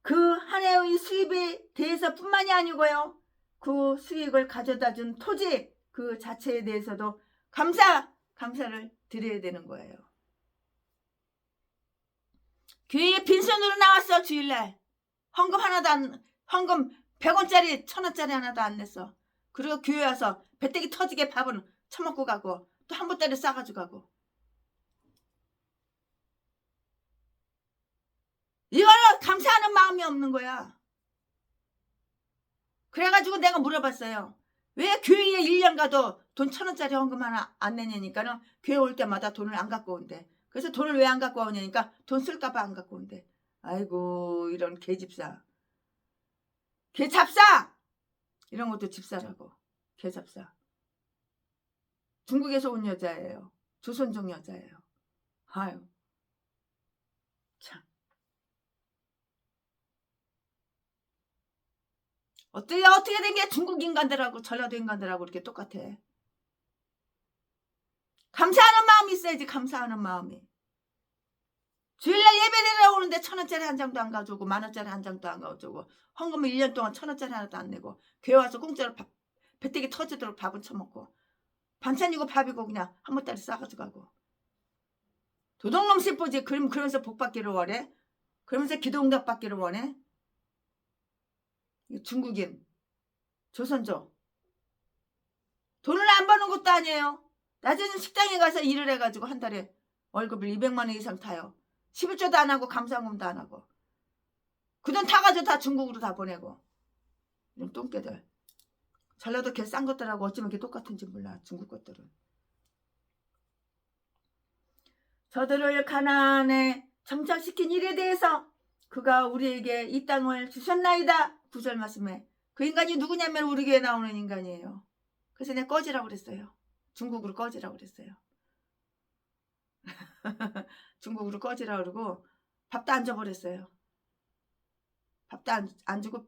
그 한 해의 수입에 대해서 뿐만이 아니고요. 그 수익을 가져다 준 토지 그 자체에 대해서도 감사를 드려야 되는 거예요. 교회에 빈손으로 나왔어. 주일날 헌금 100원짜리 1000원짜리 하나도 안 냈어. 그리고 교회 와서 배때기 터지게 밥은 처먹고 가고 또 한 보따리 싸가지고 가고. 이거는 감사하는 마음이 없는 거야. 그래가지고 내가 물어봤어요. 왜 교회에 1년 가도 돈 1000원짜리 헌금 하나 안 내냐니까는 교회 올 때마다 돈을 안 갖고 온대. 그래서 돈을 왜 안 갖고 오냐니까 돈 쓸까봐 안 갖고 온대. 아이고 이런 개집사. 개잡사! 이런 것도 집사라고. 개잡사. 중국에서 온 여자예요. 조선족 여자예요. 아유 참. 어떻게 된 게 중국 인간들하고 전라도 인간들하고 이렇게 똑같아. 감사하는 마음이 있어야지. 감사하는 마음이. 주일날 예배드리러 오는데 1000원짜리 한 장도 안 가져오고 10,000원짜리 한 장도 안 가져오고 헌금을 1년 동안 1000원짜리 하나도 안 내고 교회 와서 공짜로 배때기 터지도록 밥은 처먹고 반찬이고 밥이고 그냥 한 보따리 싸가지고 가고. 도둑놈 싶어지. 그러면서 복 받기를 원해? 그러면서 기도 응답 받기를 원해? 중국인 조선족 돈을 안 버는 것도 아니에요. 낮에는 식당에 가서 일을 해가지고 한 달에 월급을 200만 원 이상 타요. 11조도 안 하고 감사금도 안 하고 그 돈 타가지고 다 중국으로 다 보내고. 이런 똥개들. 전라도 개 싼 것들하고 어쩌면 이렇게 똑같은지 몰라. 중국 것들은. 저들을 가나안에 정착시킨 일에 대해서 그가 우리에게 이 땅을 주셨나이다. 9절 말씀에. 그 인간이 누구냐면 우리 교회에 나오는 인간이에요. 그래서 내가 꺼지라고 그랬어요. 중국으로 꺼지라고 그랬어요. 중국으로 꺼지라고 그러고 밥도 안 줘버렸어요. 밥도 안 주고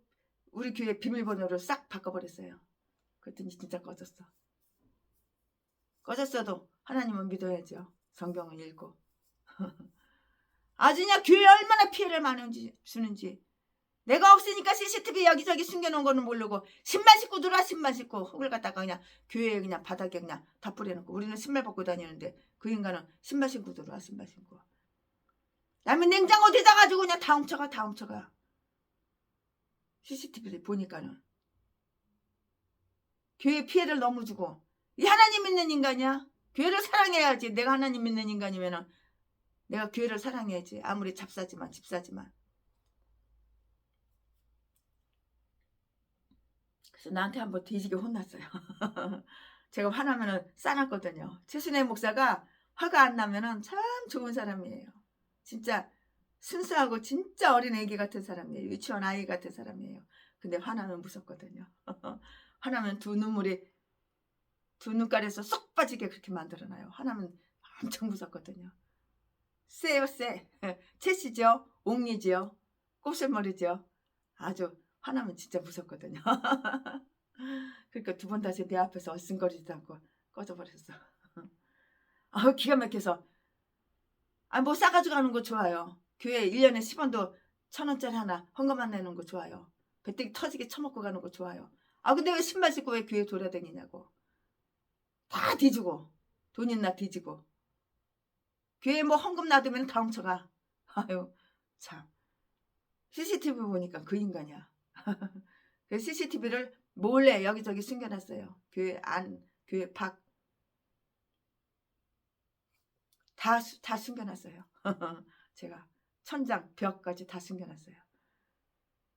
우리 교회 비밀번호를 싹 바꿔버렸어요. 그랬더니 진짜 꺼졌어. 꺼졌어도 하나님은 믿어야죠. 성경을 읽고. 아주 그냥 교회에 얼마나 피해를 많이 주는지. 내가 없으니까 CCTV 여기저기 숨겨놓은 거는 모르고 신발 신고 들어와. 신발 신고 흙을 갖다가 그냥 교회에 그냥 바닥에 그냥 다 뿌려놓고. 우리는 신발 벗고 다니는데 그 인간은 신발 신고 들어와. 신발 신고. 남의 냉장고 뒤다 가지고 그냥 다 훔쳐가. CCTV를 보니까는 교회 피해를 너무 주고. 이 하나님 믿는 인간이야? 교회를 사랑해야지. 내가 하나님 믿는 인간이면은 내가 교회를 사랑해야지. 아무리 잡사지만 집사지만. 그래서 나한테 한번 뒤지게 혼났어요. 제가 화나면은 싸놨거든요. 최순애 목사가 화가 안 나면은 참 좋은 사람이에요. 진짜 순수하고 진짜 어린 애기 같은 사람이에요. 유치원 아이 같은 사람이에요. 근데 화나면 무섭거든요. 화나면 두 눈깔에서 쏙 빠지게 그렇게 만들어놔요. 화나면 엄청 무섭거든요. 세요 세. 채시죠. 옥리죠. 곱슬머리죠. 아주 화나면 진짜 무섭거든요. 그러니까 두 번 다시 내 앞에서 얼씬거리지도 않고 꺼져버렸어. 기가 막혀서. 뭐 싸가지고 가는 거 좋아요. 교회 1년에 10원도 1000원짜리 하나 헌금 안 내는 거 좋아요. 배때기 터지게 처먹고 가는 거 좋아요. 근데 왜 신발 신고 왜 교회 돌아다니냐고. 다 뒤지고. 돈 있나 뒤지고. 교회 뭐 헌금 놔두면 다 훔쳐가. 아유 참. CCTV 보니까 그 인간이야. 그 CCTV를 몰래 여기저기 숨겨놨어요. 교회 안, 교회 밖 다 숨겨놨어요. 제가 천장, 벽까지 다 숨겨놨어요.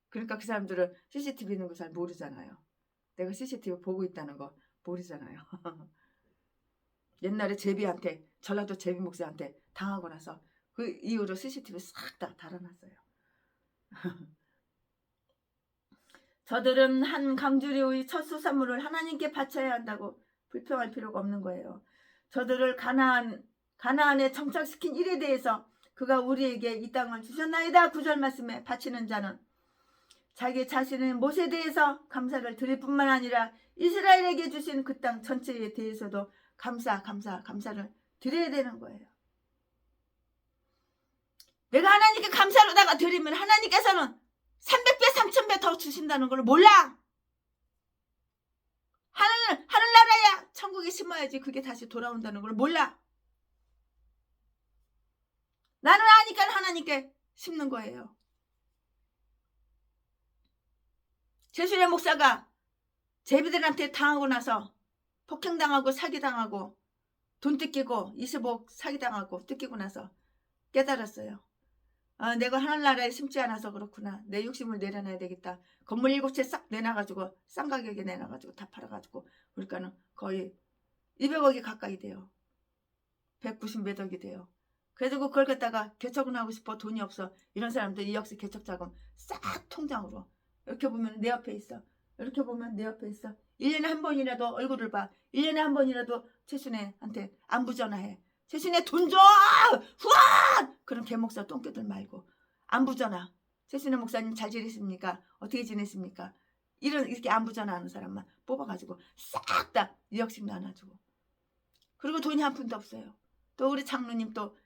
그러니까 그 사람들은 CCTV 있는 거 잘 모르잖아요. 내가 CCTV 보고 있다는 거 모르잖아요. 옛날에 제비한테, 전라도 제비 목사한테 당하고 나서 그 이후로 CCTV 싹 다 달아놨어요. 저들은 한 강주리의 첫 수산물을 하나님께 바쳐야 한다고 불평할 필요가 없는 거예요. 저들을 가나안에 정착시킨 일에 대해서 그가 우리에게 이 땅을 주셨나이다 9절 말씀에 바치는 자는 자기 자신의 못에 대해서 감사를 드릴 뿐만 아니라 이스라엘에게 주신 그 땅 전체에 대해서도 감사를 드려야 되는 거예요. 내가 하나님께 감사로다가 드리면 하나님께서는 300배 3000배 더 주신다는 걸 몰라. 하늘나라야 천국에 심어야지 그게 다시 돌아온다는 걸 몰라. 나는 아니까 하나님께 심는 거예요. 최순애 목사가 제비들한테 당하고 나서 폭행당하고 사기당하고 돈 뜯기고 25억 사기당하고 뜯기고 나서 깨달았어요. 내가 하늘나라에 심지 않아서 그렇구나. 내 욕심을 내려놔야 되겠다. 건물 7채 싹 내놔가지고 싼 가격에 내놔가지고 다 팔아가지고 그러니까는 거의 200억이 가까이 돼요. 190몇 억이 돼요. 그래서 그걸 갖다가 개척은 하고 싶어. 돈이 없어. 이런 사람들 이 역시 개척자금 싹 통장으로. 이렇게 보면 내 옆에 있어. 이렇게 보면 내 옆에 있어. 1년에 한 번이라도 얼굴을 봐. 1년에 한 번이라도 최순애한테 안부 전화해. 최순애 돈 줘! 후아! 그런 개목사 똥개들 말고 안부 전화. 최순애 목사님 잘 지내십니까? 어떻게 지내십니까? 이렇게 안부 전화하는 사람만 뽑아가지고 싹 다 2억씩 나눠주고. 그리고 돈이 한 푼도 없어요. 또 우리 장로님 또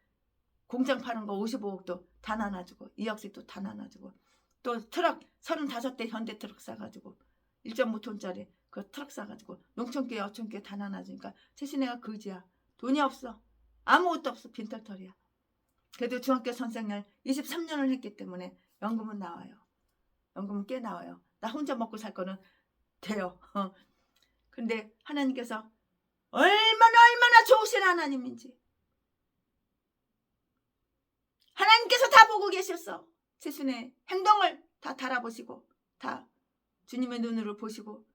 공장 파는 거 55억도 다 나눠주고 2억씩도 다 나눠주고 또 트럭 35대 현대 트럭 사가지고 1.5톤짜리 그 트럭 사가지고 농촌교회 어촌교회 다 나눠주니까 최순애가 그지야. 돈이 없어. 아무것도 없어. 빈털털이야. 그래도 중학교 선생을 23년을 했기 때문에 연금은 나와요. 연금은 꽤 나와요. 나 혼자 먹고 살 거는 돼요. 근데 하나님께서 얼마나 좋으신 하나님인지 하나님께서 다 보고 계셨어. 최순의 행동을 다 달아보시고 다 주님의 눈으로 보시고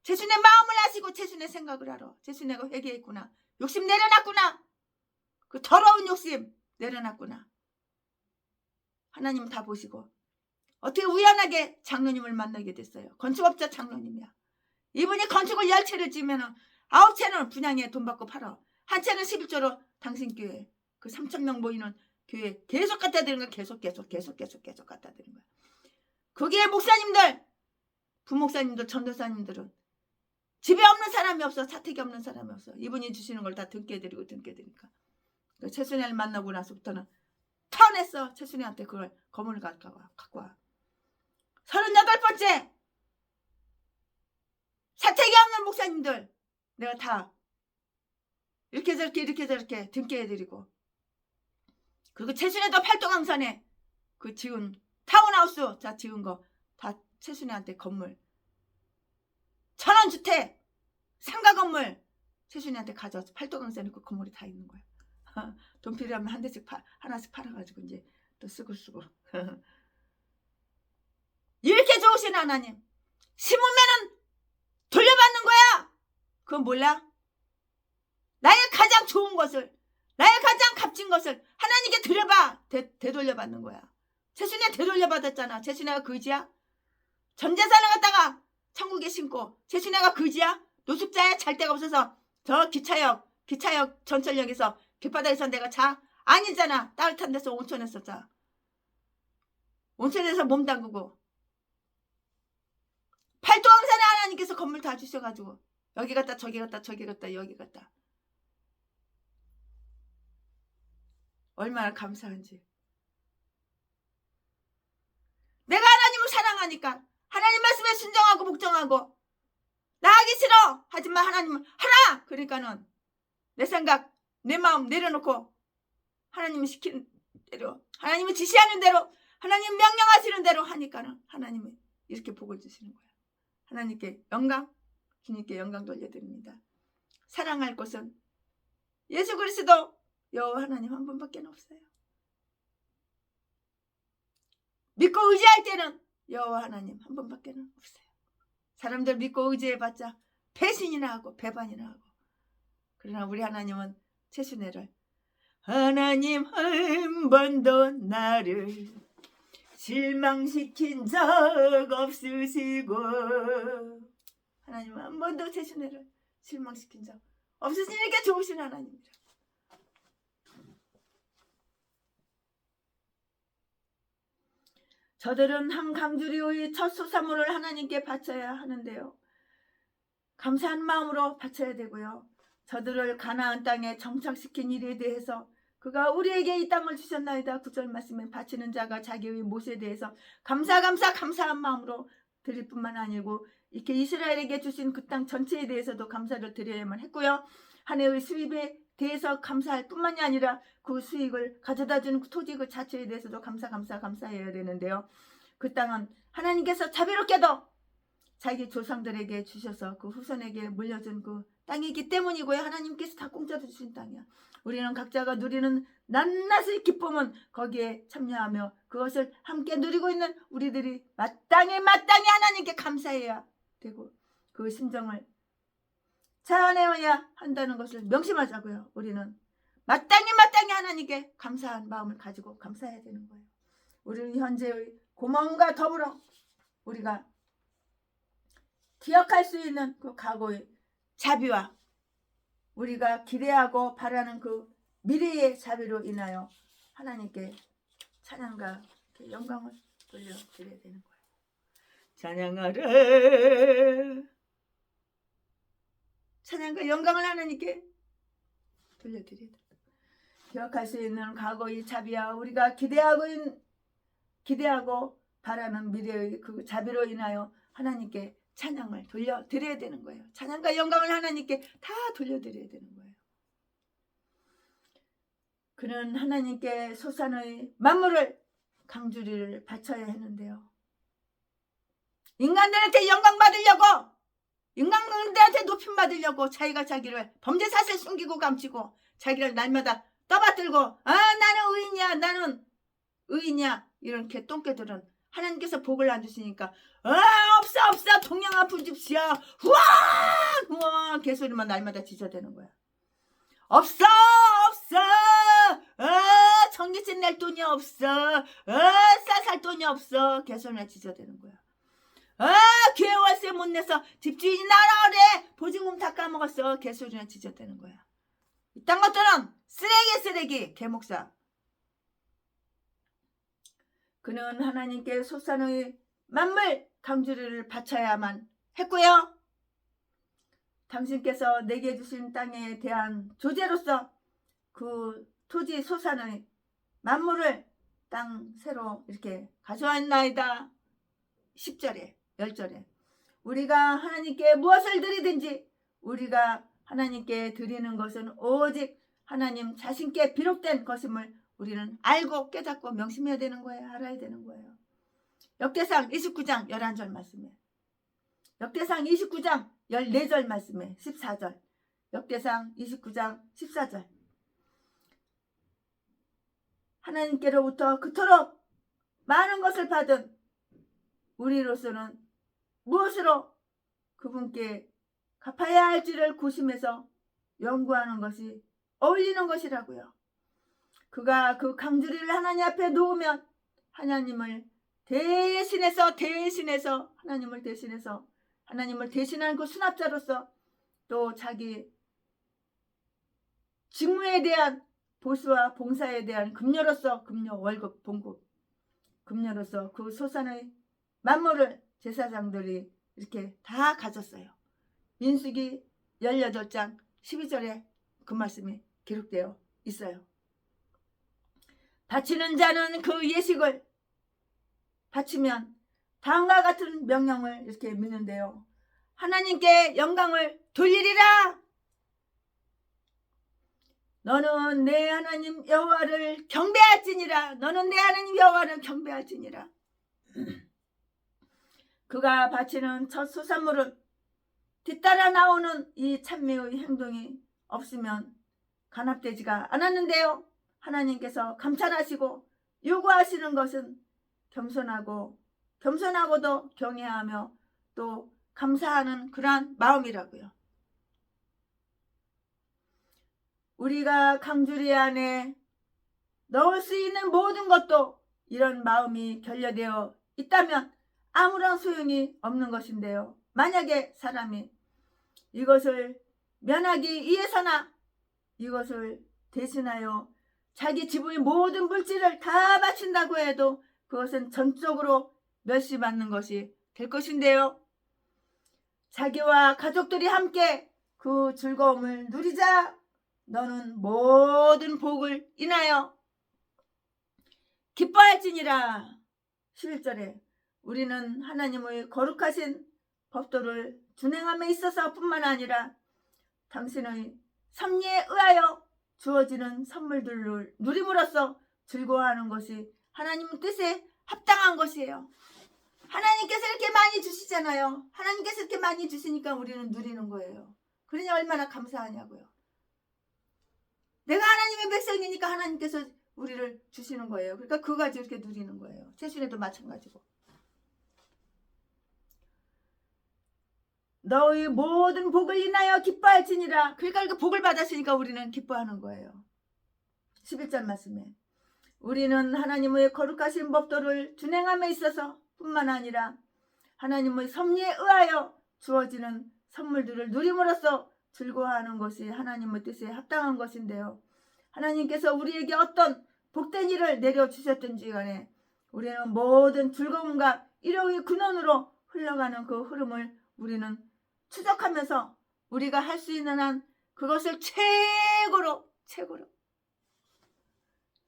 최순의 마음을 아시고 최순의 생각을 알아. 최순애가 회개했구나. 욕심 내려놨구나. 그 더러운 욕심 내려놨구나. 하나님은 다 보시고 어떻게 우연하게 장로님을 만나게 됐어요. 건축업자 장로님이야. 이분이 건축을 10채를 지으면 9채는 분양에 돈 받고 팔아. 한 채는 11조로 당신 교회 그 3,000명 모이는 교회 계속 갖다 드리는 거야. 계속 갖다 드리는 거야. 거기에 목사님들 부목사님들 전도사님들은 집에 없는 사람이 없어. 사택이 없는 사람이 없어. 이분이 주시는 걸 다 등께 드리니까 최순애를 만나고 나서부터는 턴했어. 최순애한테 그걸 거문을 갖고 와. 38번째 사택이 없는 목사님들 내가 다 이렇게 저렇게 등께 해드리고 그리고 최순애도 팔도강산에 그 지은 타운하우스 다 지은 거 다 최순애한테 건물 1000원주택 상가 건물 최순애한테 가져와서 팔도강산에 그 건물이 다 있는 거야. 돈 필요하면 한 대씩 하나씩 팔아가지고 이제 또 쓰고 이렇게 좋으신 하나님 심으면은 돌려받는 거야. 그건 몰라? 나의 가장 좋은 것을 나의 가장 값진 것을 하나님께 드려봐. 되돌려받는 거야. 최순애 되돌려받았잖아. 최순애가 그지야? 전 재산을 갖다가 천국에 심고 최순애가 그지야? 노숙자야? 잘 데가 없어서 저 기차역 전철역에서 길바닥에서 내가 자? 아니잖아. 따뜻한 데서 온천에서 자. 온천에서 몸 담그고 팔도강산에 하나님께서 건물 다 주셔가지고 여기 갔다 저기 갔다 여기 갔다 얼마나 감사한지. 내가 하나님을 사랑하니까 하나님 말씀에 순종하고 복종하고 나 하기 싫어 하지만 하나님은 하라 그러니까는 내 생각 내 마음 내려놓고 하나님이 시키는 대로 하나님이 지시하는 대로 하나님 명령하시는 대로 하니까는 하나님이 이렇게 복을 주시는 거야. 하나님께 영광 주님께 영광 돌려드립니다. 사랑할 것은 예수 그리스도 여호와 하나님 한 분밖에 없어요. 믿고 의지할 때는 여호와 하나님 한 분밖에 없어요. 사람들 믿고 의지해봤자 배신이나 하고 배반이나 하고 그러나 우리 하나님은 최순애를 하나님 한 번도 나를 실망시킨 적 없으시고 하나님 한 번도 제 시내를 실망시킨 적 없으시니까 좋으신 하나님이라. 저들은 한 강주리의 첫 소사물을 하나님께 바쳐야 하는데요. 감사한 마음으로 바쳐야 되고요. 저들을 가나안 땅에 정착시킨 일에 대해서 그가 우리에게 이 땅을 주셨나이다. 9절 말씀에 바치는 자가 자기의 못에 대해서 감사한 마음으로 드릴 뿐만 아니고 이렇게 이스라엘에게 주신 그 땅 전체에 대해서도 감사를 드려야만 했고요. 한 해의 수입에 대해서 감사할 뿐만이 아니라 그 수익을 가져다 주는 그 토지 그 자체에 대해서도 감사해야 되는데요. 그 땅은 하나님께서 자비롭게도 자기 조상들에게 주셔서 그 후손에게 물려준 그 땅이기 때문이고요. 하나님께서 다 공짜로 주신 땅이야. 우리는 각자가 누리는 낱낱의 기쁨은 거기에 참여하며 그것을 함께 누리고 있는 우리들이 마땅히 하나님께 감사해야 되고 그 심정을 자아내어야 한다는 것을 명심하자고요. 우리는 마땅히 하나님께 감사한 마음을 가지고 감사해야 되는 거예요. 우리는 현재의 고마움과 더불어 우리가 기억할 수 있는 그 과거의 자비와 우리가 기대하고 바라는 그 미래의 자비로 인하여 하나님께 찬양과 영광을 돌려드려야 되는 거예요. 찬양하라. 찬양과 영광을 하나님께 돌려드려야 돼요. 기억할 수 있는 과거의 자비와 우리가 기대하고 바라는 미래의 그 자비로 인하여 하나님께 찬양을 돌려드려야 되는 거예요. 찬양과 영광을 하나님께 다 돌려드려야 되는 거예요. 그는 하나님께 소산의 만물을 강주리를 바쳐야 했는데요. 인간들한테 영광 받으려고 인간들한테 높임 받으려고 자기가 자기를 범죄 사실 숨기고 감추고 자기를 날마다 떠받들고 나는 의인이야 나는 의인이야 이렇게 똥개들은 하나님께서 복을 안 주시니까 없어 동양 아픈 집시야 후아 개소리만 날마다 지저대는 거야. 없어 전기세 낼 돈이 없어 쌀 돈이 없어 개소리만 지저대는 거야. 교회 월세 못 내서 집주인이 나라오래 보증금 다 까먹었어 개소리만 지저대는 거야. 이딴 것들은 쓰레기 개목사. 그는 하나님께 소산의 만물 강주리를 바쳐야만 했고요. 당신께서 내게 주신 땅에 대한 조제로서 그 토지 소산의 만물을 땅 새로 이렇게 가져왔나이다. 10절에 10절에 우리가 하나님께 무엇을 드리든지 우리가 하나님께 드리는 것은 오직 하나님 자신께 비록된 것임을 우리는 알고 깨닫고 명심해야 되는 거예요. 알아야 되는 거예요. 역대상 29장 11절 말씀에 역대상 29장 14절 말씀에 14절 역대상 29장 14절 하나님께로부터 그토록 많은 것을 받은 우리로서는 무엇으로 그분께 갚아야 할지를 고심해서 연구하는 것이 어울리는 것이라고요. 그가 그 강주리를 하나님 앞에 놓으면 하나님을 대신해서 하나님을 대신한 그 수납자로서 또 자기 직무에 대한 보수와 봉사에 대한 금료로서 금료 월급 봉급 금료로서 그 소산의 만물을 제사장들이 이렇게 다 가졌어요. 민수기 18장 12절에 그 말씀이 기록되어 있어요. 바치는 자는 그 예식을 바치면 다음과 같은 명령을 이렇게 믿는데요. 하나님께 영광을 돌리리라. 너는 내 하나님 여호와를 경배할지니라. 너는 내 하나님 여호와를 경배할지니라. 그가 바치는 첫 소산물은 뒤따라 나오는 이 찬미의 행동이 없으면 간합되지가 않았는데요. 하나님께서 감찰하시고 요구하시는 것은 겸손하고도 경외하며 또 감사하는 그러한 마음이라고요. 우리가 강주리 안에 넣을 수 있는 모든 것도 이런 마음이 결여되어 있다면 아무런 소용이 없는 것인데요. 만약에 사람이 이것을 면하기 위해서나 이것을 대신하여 자기 지분의 모든 물질을 다 바친다고 해도 그것은 전적으로 멸시받는 것이 될 것인데요. 자기와 가족들이 함께 그 즐거움을 누리자. 너는 모든 복을 인하여 기뻐할지니라. 11절에 우리는 하나님의 거룩하신 법도를 준행함에 있어서 뿐만 아니라 당신의 섭리에 의하여 주어지는 선물들을 누림으로써 즐거워하는 것이 하나님 뜻에 합당한 것이에요. 하나님께서 이렇게 많이 주시잖아요. 하나님께서 이렇게 많이 주시니까 우리는 누리는 거예요. 그러니 얼마나 감사하냐고요. 내가 하나님의 백성이니까 하나님께서 우리를 주시는 거예요. 그러니까 그거 가지고 이렇게 누리는 거예요. 최순에도 마찬가지고. 너의 모든 복을 인하여 기뻐할지니라. 그러니까 이렇게 복을 받았으니까 우리는 기뻐하는 거예요. 11절 말씀에 우리는 하나님의 거룩하신 법도를 준행함에 있어서 뿐만 아니라 하나님의 섭리에 의하여 주어지는 선물들을 누림으로써 즐거워하는 것이 하나님의 뜻에 합당한 것인데요. 하나님께서 우리에게 어떤 복된 일을 내려주셨든지 간에 우리는 모든 즐거움과 일용의 근원으로 흘러가는 그 흐름을 우리는 추적하면서 우리가 할 수 있는 한 그것을 최고로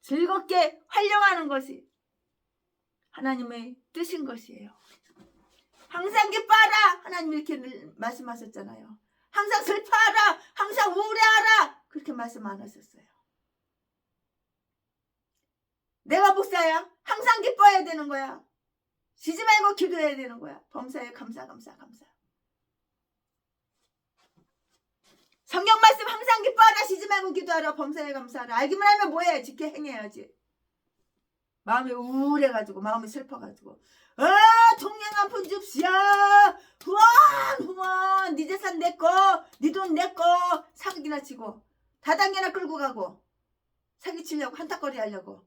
즐겁게 활용하는 것이 하나님의 뜻인 것이에요. 항상 기뻐하라. 하나님이 이렇게 말씀하셨잖아요. 항상 슬퍼하라. 항상 우울해하라. 그렇게 말씀 안 하셨어요. 내가 목사야. 항상 기뻐해야 되는 거야. 쉬지 말고 기도해야 되는 거야. 범사에 감사. 성경 말씀 항상 기뻐하라. 쉬지 말고 기도하라. 범사에 감사하라. 알기만 하면 뭐해? 지켜 행해야지. 마음이 우울해가지고 마음이 슬퍼가지고 통영 한 푼 줍시오. 후원 네 재산 내꺼 네 돈 내꺼 사기나 치고 다단계나 끌고 가고 사기치려고 한타거리 하려고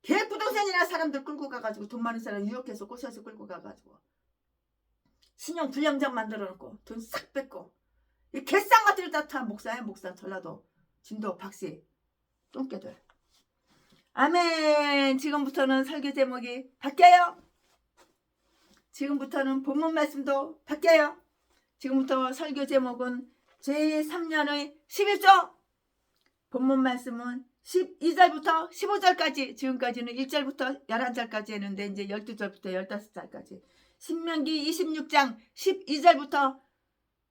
계획부동산이나 사람들 끌고 가가지고 돈 많은 사람 유혹해서 꼬셔서 끌고 가가지고 신용 불량장 만들어 놓고 돈 싹 뺏고 이 개쌍같이를 따뜻한 목사야. 목사 전라도 진도 박씨 똥개들. 아멘. 지금부터는 설교 제목이 바뀌어요. 지금부터는 본문 말씀도 바뀌어요. 지금부터 설교 제목은 제3년의 11조. 본문 말씀은 12절부터 15절까지, 지금까지는 1절부터 11절까지 했는데 이제 12절부터 15절까지. 신명기 26장 12절부터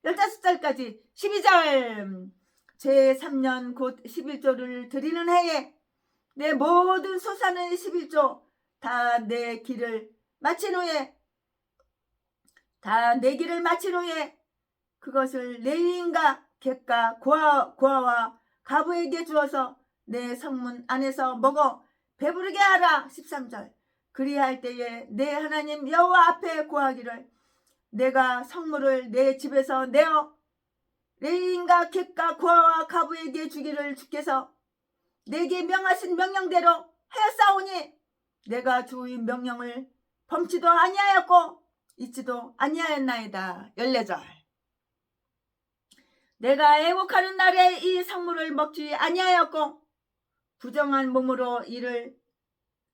15절까지 12절. 제3년 곧 11조를 드리는 해에 내 모든 소산의 11조 다 내 길을 마친 후에 그것을 레위인과 객과 고아와 가부에게 주어서 내 성문 안에서 먹어 배부르게 하라. 13절. 그리할 때에 내 하나님 여호와 앞에 고하기를 내가 성물을 내 집에서 내어 레위인과 객과 고아와 가부에게 주기를 주께서 내게 명하신 명령대로 하였사오니 내가 주의 명령을 범치도 아니하였고 잊지도 아니하였나이다. 14절. 내가 애국하는 날에 이 성물을 먹지 아니하였고 부정한 몸으로 이를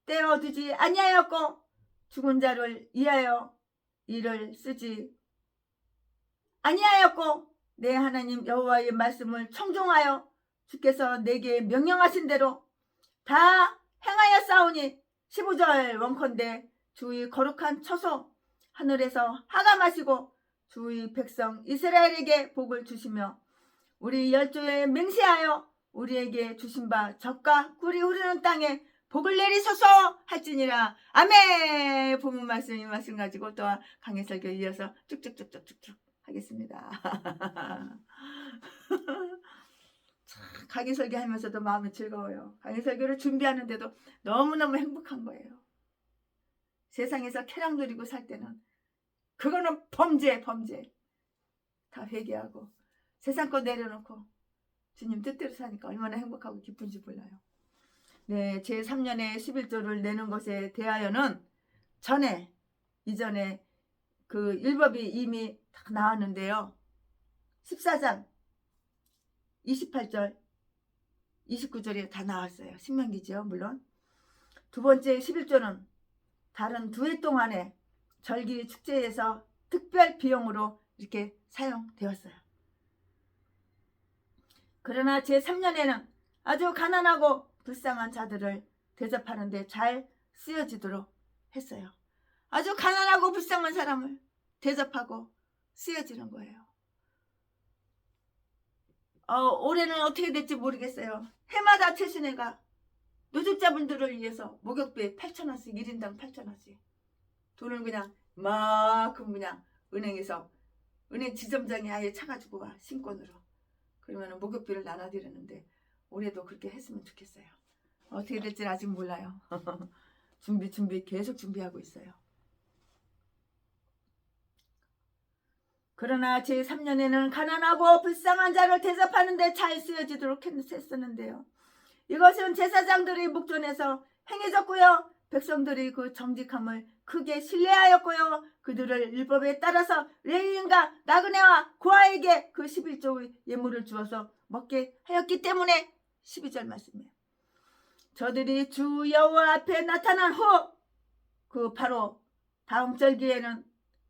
떼어두지 아니하였고 죽은 자를 위하여 이를 쓰지 아니하였고 내 하나님 여호와의 말씀을 청종하여 주께서 내게 명령하신 대로 다 행하였사오니 15절. 원컨대 주의 거룩한 처소 하늘에서 하감하시고 주의 백성 이스라엘에게 복을 주시며 우리 열조에 맹세하여 우리에게 주신 바 젖과 꿀이 흐르는 땅에 복을 내리소서 할지니라. 아멘. 본문 말씀 이 말씀 가지고 또 강해 설교 이어서 쭉쭉쭉쭉쭉 하겠습니다. 강의 설교하면서도 마음이 즐거워요. 강의 설교를 준비하는데도 너무너무 행복한 거예요. 세상에서 쾌락 누리고 살 때는 그거는 범죄. 다 회개하고 세상 거 내려놓고 주님 뜻대로 사니까 얼마나 행복하고 기쁜지 몰라요. 네, 제3년에 11조를 내는 것에 대하여는 이전에 그 율법이 이미 다 나왔는데요. 14장 28절 29절에 다 나왔어요. 신명기죠, 물론. 두 번째 11조는 다른 2해 동안에 절기 축제에서 특별 비용으로 이렇게 사용되었어요. 그러나 제3년에는 아주 가난하고 불쌍한 자들을 대접하는 데 잘 쓰여지도록 했어요. 아주 가난하고 불쌍한 사람을 대접하고 쓰여지는 거예요. 올해는 어떻게 될지 모르겠어요. 해마다 최순회가 노숙자분들을 위해서 목욕비에 8,000원씩 1인당 8,000원씩 돈을 그냥 이만큼 그냥 은행에서 은행 지점장이 아예 차가지고 와 신권으로 그러면 목욕비를 나눠드리는데 올해도 그렇게 했으면 좋겠어요. 어떻게 될지 아직 몰라요. 준비 계속 준비하고 있어요. 그러나 제3년에는 가난하고 불쌍한 자를 대접하는 데 잘 쓰여지도록 했었는데요. 이것은 제사장들이 목전에서 행해졌고요. 백성들이 그 정직함을 크게 신뢰하였고요. 그들을 율법에 따라서 레위인과 나그네와 고아에게 그 11조의 예물을 주어서 먹게 하였기 때문에 12절 말씀이에요. 저들이 주 여호와 앞에 나타난 후 그 바로 다음 절기에는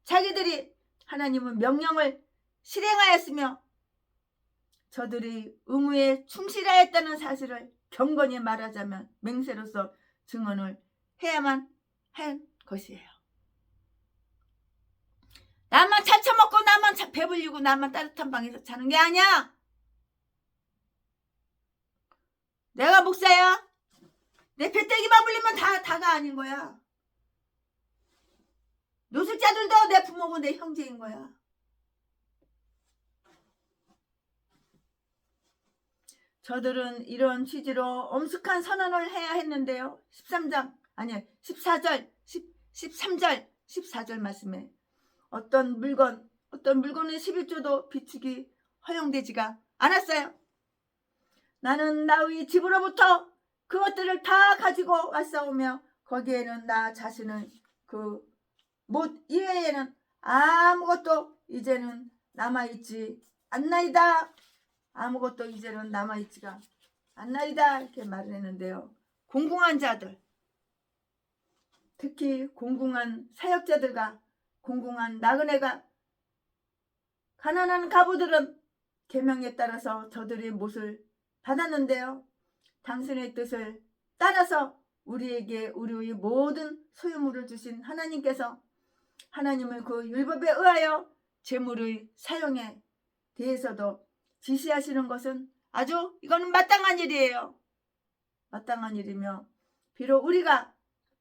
자기들이 하나님의 명령을 실행하였으며 저들이 의무에 충실하였다는 사실을 경건히 말하자면 맹세로서 증언을 해야만 한 것이에요. 나만 잘 처먹고 나만 배불리고 나만 따뜻한 방에서 자는 게 아니야. 내가 목사야. 내 배때기만 불리면 다가 아닌 거야. 노숙자들도 내 부모고 내 형제인 거야. 저들은 이런 취지로 엄숙한 선언을 해야 했는데요. 13절, 13절, 14절 말씀에 어떤 물건은 11조도 비축이 허용되지가 않았어요. 나는 나의 집으로부터 그것들을 다 가지고 왔사오며 거기에는 나 자신은 그 못 이외에는 아무것도 이제는 남아있지 않나이다. 아무것도 이제는 남아있지가 않나이다 이렇게 말을 했는데요. 공공한 자들, 특히 공공한 사역자들과 공공한 나그네가 가난한 가부들은 계명에 따라서 저들의 못을 받았는데요. 당신의 뜻을 따라서 우리에게 우리의 모든 소유물을 주신 하나님께서 하나님의 그 율법에 의하여 재물의 사용에 대해서도 지시하시는 것은 아주 이거는 마땅한 일이에요. 마땅한 일이며 비록 우리가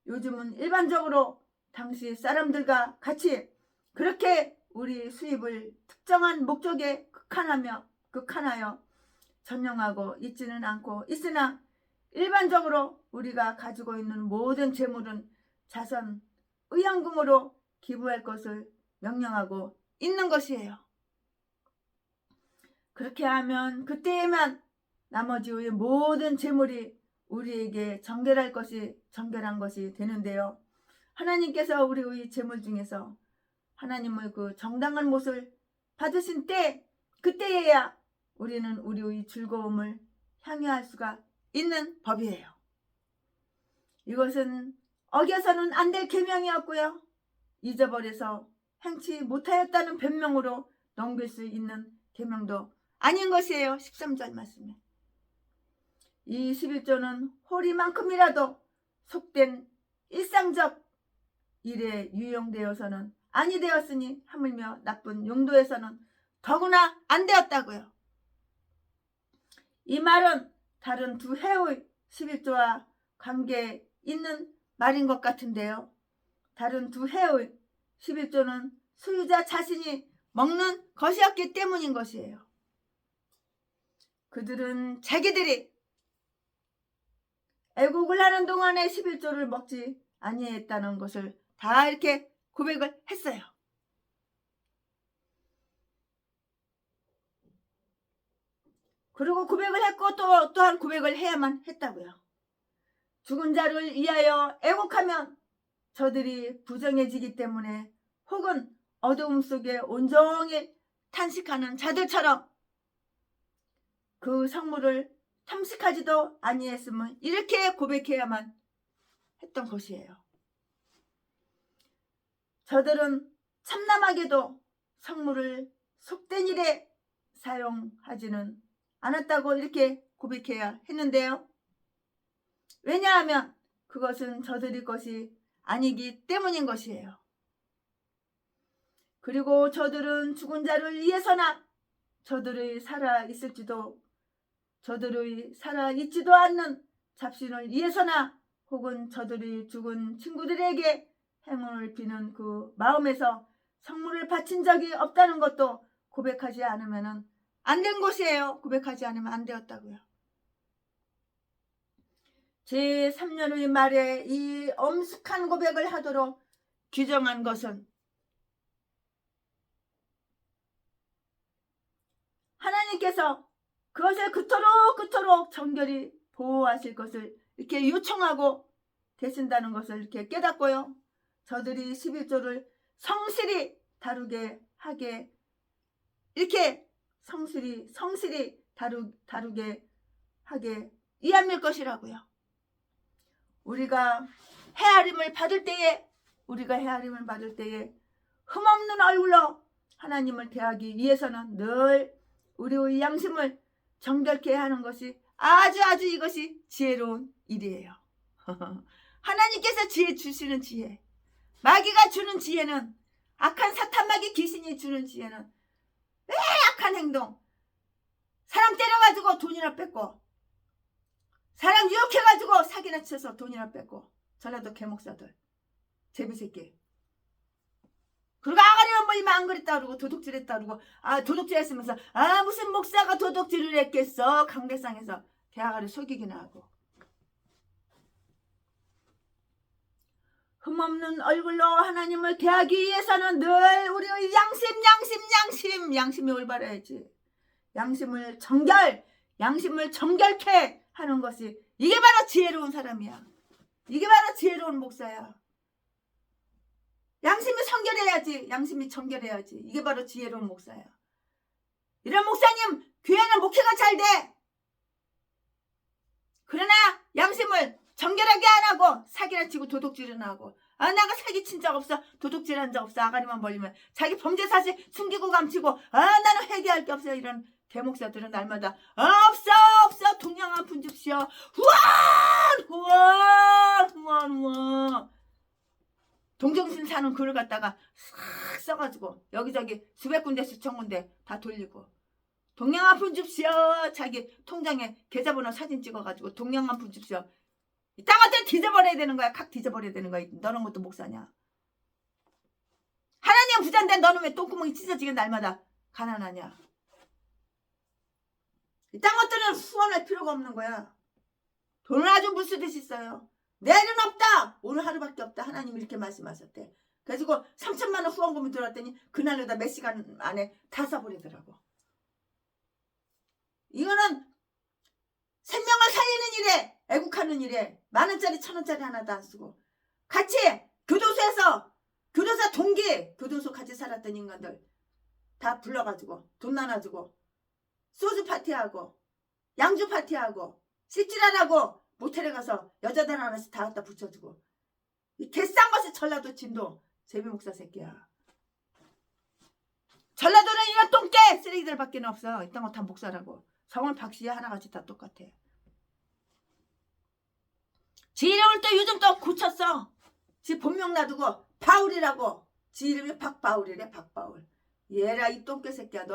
요즘은 일반적으로 당시 사람들과 같이 그렇게 우리 수입을 특정한 목적에 극한하여 전용하고 있지는 않고 있으나 일반적으로 우리가 가지고 있는 모든 재물은 자선 의연금으로 기부할 것을 명령하고 있는 것이에요. 그렇게 하면 그때에만 나머지의 모든 재물이 우리에게 정결한 것이 되는데요. 하나님께서 우리의 재물 중에서 하나님의 그 정당한 몫을 받으신 그때에야 우리는 우리의 즐거움을 향유할 수가 있는 법이에요. 이것은 어겨서는 안 될 계명이었고요. 잊어버려서 행치 못하였다는 변명으로 넘길 수 있는 계명도 아닌 것이에요. 13절 말씀에 이 11조는 호리만큼이라도 속된 일상적 일에 유용되어서는 아니 되었으니 하물며 나쁜 용도에서는 더구나 안 되었다고요. 이 말은 다른 2해의 11조와 관계 있는 말인 것 같은데요. 다른 2해의 11조는 소유자 자신이 먹는 것이었기 때문인 것이에요. 그들은 자기들이 애국을 하는 동안에 11조를 먹지 아니했다는 것을 다 이렇게 고백을 했어요. 그리고 고백을 했고 또한 고백을 해야만 했다고요. 죽은 자를 위하여 애곡하면 저들이 부정해지기 때문에 혹은 어두움 속에 온종일 탄식하는 자들처럼 그 성물을 탐식하지도 아니했음을 이렇게 고백해야만 했던 것이에요. 저들은 참남하게도 성물을 속된 일에 사용하지는 않았다고 이렇게 고백해야 했는데요. 왜냐하면 그것은 저들의 것이 아니기 때문인 것이에요. 그리고 저들은 죽은 자를 위해서나 저들의 살아있을지도 저들의 살아있지도 않는 잡신을 위해서나 혹은 저들이 죽은 친구들에게 행운을 비는 그 마음에서 성물을 바친 적이 없다는 것도 고백하지 않으면 안 된 것이에요. 고백하지 않으면 안 되었다고요. 제3년의 말에 이 엄숙한 고백을 하도록 규정한 것은 하나님께서 그것을 그토록 정결히 보호하실 것을 이렇게 요청하고 계신다는 것을 이렇게 깨닫고요. 저들이 11조를 성실히 다루게 하게 이렇게 성실히 다루게 하게 위함일 것이라고요. 우리가 헤아림을 받을 때에 흠없는 얼굴로 하나님을 대하기 위해서는 늘 우리의 양심을 정결케 하는 것이 아주 이것이 지혜로운 일이에요. 하나님께서 지혜 주시는 지혜, 마귀가 주는 지혜는, 악한 사탄 마귀 귀신이 주는 지혜는 왜 악한 행동, 사람 때려가지고 돈이나 뺏고, 사람 유혹해가지고 사기나 쳐서 돈이나 뺏고, 전라도 개목사들 제비새끼. 그리고 아가리만 보이면 안 그랬다 그러고 도둑질했다 그러고 도둑질 했으면서 무슨 목사가 도둑질을 했겠어. 강대상에서 대아가리 속이기나 하고. 흠없는 얼굴로 하나님을 대하기 위해서는 늘 우리의 양심이 올바라야지. 양심을 정결케 하는 것이 이게 바로 지혜로운 사람이야. 이게 바로 지혜로운 목사야. 양심이 정결해야지. 이게 바로 지혜로운 목사야. 이런 목사님 교회는 목회가 잘 돼. 그러나 양심을 정결하게 안 하고 사기나 치고 도둑질은 하고, 내가 사기 친 적 없어, 도둑질한 적 없어, 아가리만 벌리면 자기 범죄 사실 숨기고 감추고, 나는 회개할 게 없어. 이런 대목사들은 날마다 없어 동양 한 푼 줍시오. 후원 동정신 사는 글을 갖다가 싹 써가지고 여기저기 수백 군데 수천 군데 다 돌리고, 동양 한 푼 줍시오. 자기 통장에 계좌번호 사진 찍어가지고 동양 한 푼 줍시오. 이 땅한테 뒤져버려야 되는 거야. 칵 뒤져버려야 되는 거야. 너는 것도 목사냐. 하나님 부자인데 너는 왜 똥구멍이 찢어지게 날마다 가난하냐. 이 땅 것들은 후원할 필요가 없는 거야. 돈을 아주 물쓰듯이 써요. 내일은 없다. 오늘 하루밖에 없다. 하나님 이렇게 말씀하셨대. 그래가지고 3천만 원 후원금이 들어왔더니 그날로다 몇 시간 안에 다 써버리더라고. 이거는 생명을 살리는 일에, 애국하는 일에 만원짜리 1,000원짜리 하나도 안 쓰고, 같이 교도소에서 교도사 동기, 교도소 같이 살았던 인간들 다 불러가지고 돈 나눠주고 소주 파티하고 양주 파티하고 씹질하라고 모텔에 가서 여자들 하나씩 다 갖다 붙여주고, 이 개싼 것이 전라도 진도 제비목사 새끼야. 전라도는 이런 똥개 쓰레기들밖에 없어. 이딴 거 다 목사라고. 성은 박씨 하나같이 다 똑같아. 지 이름을 또 요즘 또 고쳤어. 지 본명 놔두고 바울이라고. 지 이름이 박바울이래. 박바울. 얘라 이 똥개 새끼야.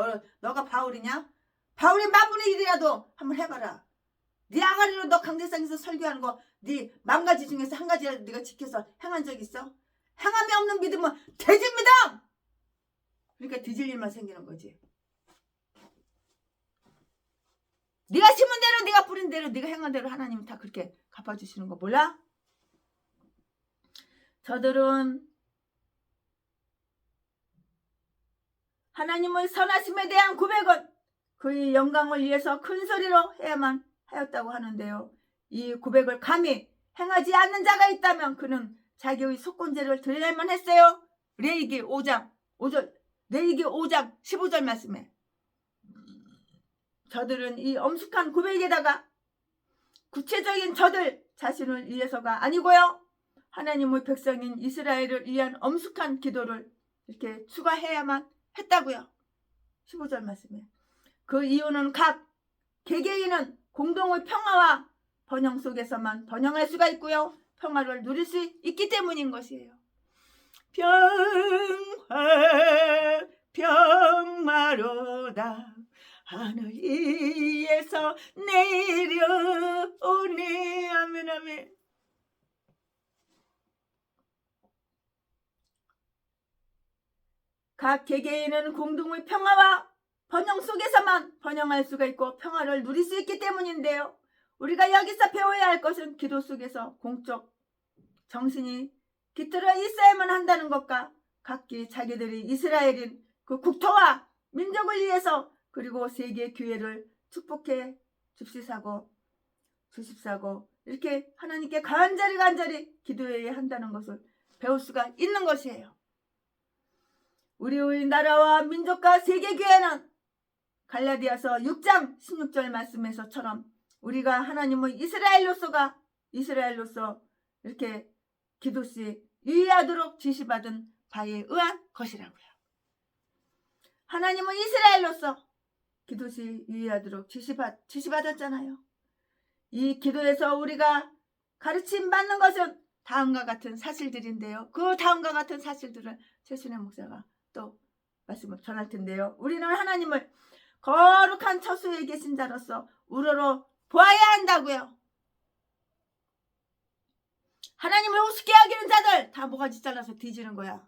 너가 바울이냐? 바울이 만분의 1이라도 한번 해봐라. 네 아가리로 너 강대상에서 설교하는 거 네 10가지 중에서 한 가지라도 네가 지켜서 행한 적 있어? 행함이 없는 믿음은 돼지 믿음! 그러니까 뒤질 일만 생기는 거지. 네가 심은 대로, 네가 뿌린 대로, 네가 행한 대로 하나님은 다 그렇게 갚아주시는 거 몰라? 저들은 하나님의 선하심에 대한 고백은 그의 영광을 위해서 큰 소리로 해야만 하였다고 하는데요. 이 고백을 감히 행하지 않는 자가 있다면 그는 자기의 속건제를 드려야만 했어요. 레위기 5장 5절, 레위기 5장 15절 말씀에 저들은 이 엄숙한 고백에다가 구체적인 저들 자신을 위해서가 아니고요, 하나님의 백성인 이스라엘을 위한 엄숙한 기도를 이렇게 추가해야만 했다고요. 15절 말씀에 그 이유는 각 개개인은 공동의 평화와 번영 속에서만 번영할 수가 있고요, 평화를 누릴 수 있기 때문인 것이에요. 평화로다 하늘 위에서 내려오네. 아멘 아멘. 각 개개인은 공동의 평화와 번영 속에서만 번영할 수가 있고 평화를 누릴 수 있기 때문인데요. 우리가 여기서 배워야 할 것은 기도 속에서 공적 정신이 깃들어 있어야만 한다는 것과 각기 자기들이 이스라엘인 그 국토와 민족을 위해서 그리고 세계 교회를 축복해 줍시사고 주십사고 이렇게 하나님께 간절히 기도해야 한다는 것을 배울 수가 있는 것이에요. 우리의 나라와 민족과 세계교회는 갈라디아서 6장 16절 말씀에서처럼 우리가 하나님의 이스라엘로서 이렇게 기도시 유의하도록 지시받은 바에 의한 것이라고요. 하나님은 이스라엘로서 기도시 유의하도록 지시받았잖아요. 이 기도에서 우리가 가르침 받는 것은 다음과 같은 사실들인데요. 그 다음과 같은 사실들을 최순애 목사가 또 말씀을 전할 텐데요. 우리는 하나님을 거룩한 처소에 계신 자로서 우러러 보아야 한다고요. 하나님을 우습게 여기는 자들 다 모가지 잘라서 뒤지는 거야.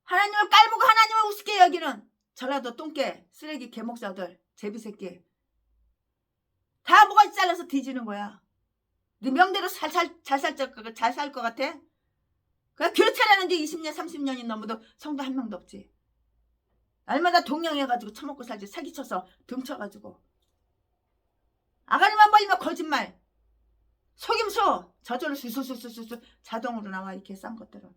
하나님을 깔보고 하나님을 우습게 여기는 전라도 똥개 쓰레기 개목사들 제비새끼 다 모가지 잘라서 뒤지는 거야. 네 명대로 잘 살 것 같아? 그냥 교회차라는 지 20년 30년이 넘어도 성도 한 명도 없지. 날마다 동령해가지고 처먹고 살지. 사기쳐서 등쳐가지고 아가리만 벌리면 거짓말 속임수 저절로 수수수수수 자동으로 나와. 이렇게 싼 것들은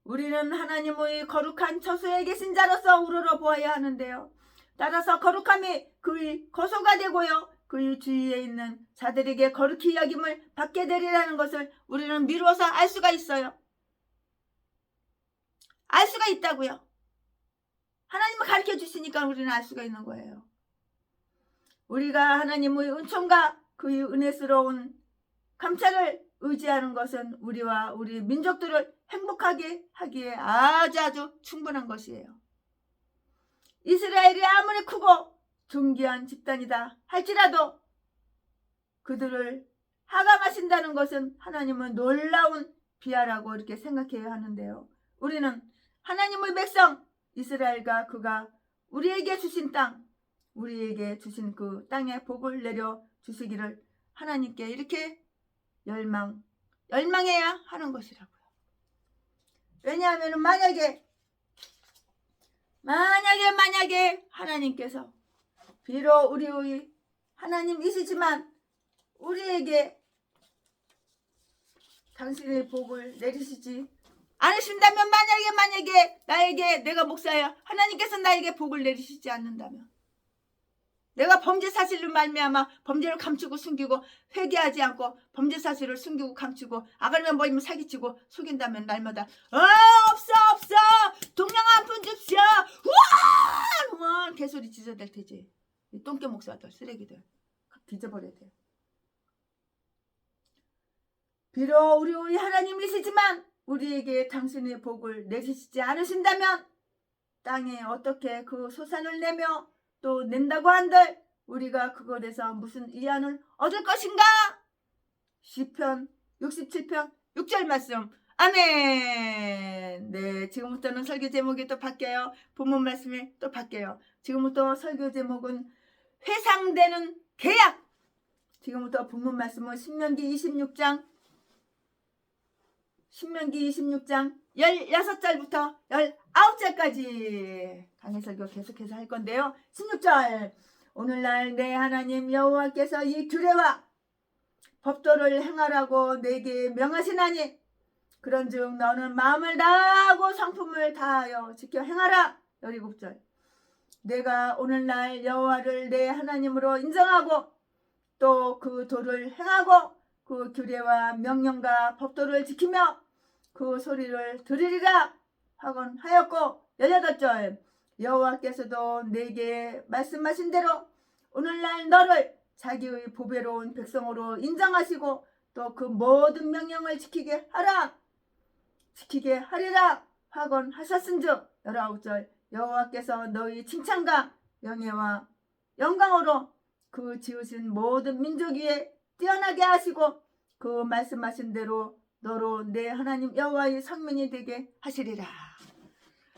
우리는 하나님의 거룩한 처소에 계신 자로서 우러러 보아야 하는데요. 따라서 거룩함이 그의 거소가 되고요, 그의 주위에 있는 자들에게 거룩히 여김을 받게 되리라는 것을 우리는 미루어서 알 수가 있어요. 알 수가 있다고요. 하나님을 가르쳐 주시니까 우리는 알 수가 있는 거예요. 우리가 하나님의 은총과 그의 은혜스러운 감찰을 의지하는 것은 우리와 우리 민족들을 행복하게 하기에 아주 충분한 것이에요. 이스라엘이 아무리 크고 존귀한 집단이다 할지라도 그들을 하강하신다는 것은 하나님은 놀라운 비하라고 이렇게 생각해야 하는데요. 우리는 하나님의 백성 이스라엘과 그가 우리에게 주신 땅, 우리에게 주신 그 땅에 복을 내려 주시기를 하나님께 이렇게 열망해야 하는 것이라고요. 왜냐하면 만약에 하나님께서 비록 우리의 하나님이시지만 우리에게 당신의 복을 내리시지 않으신다면, 만약에 나에게, 내가 목사야, 하나님께서 나에게 복을 내리시지 않는다면, 내가 범죄 사실로 말미암아 범죄를 감추고 숨기고 회개하지 않고 범죄 사실을 숨기고 감추고 아가리만 보이면 사기치고 속인다면 날마다 없어 동양 한 푼 줍시오 우와 개소리 짖어야 될 테지. 이 똥개 목사들 쓰레기들 뒤져버려야 돼요. 비록 우리 하나님이시지만 우리에게 당신의 복을 내리시지 않으신다면 땅에 어떻게 그 소산을 내며 또 낸다고 한들 우리가 그것에서 무슨 위안을 얻을 것인가? 시편 67편 6절 말씀. 아멘. 네, 지금부터는 설교 제목이 또 바뀌어요. 본문 말씀이 또 바뀌어요. 지금부터 설교 제목은 회상되는 계약. 지금부터 본문 말씀은 신명기 26장 신명기 26장 16절부터 19절까지 강해설교 계속해서 할 건데요. 16절 오늘날 내 하나님 여호와께서 이 규례와 법도를 행하라고 내게 명하시나니 그런즉 너는 마음을 다하고 성품을 다하여 지켜 행하라. 17절 내가 오늘날 여호와를 내 하나님으로 인정하고 또 그 도를 행하고 그 규례와 명령과 법도를 지키며 그 소리를 들으리라 하곤 하였고 18절 여호와께서도 내게 말씀하신 대로 오늘날 너를 자기의 보배로운 백성으로 인정하시고 또 그 모든 명령을 지키게 하리라 하곤 하셨은즉 19절 여호와께서 너희 칭찬과 명예와 영광으로 그 지으신 모든 민족 위에 뛰어나게 하시고 그 말씀하신 대로 너로 내 하나님 여호와의 성민이 되게 하시리라.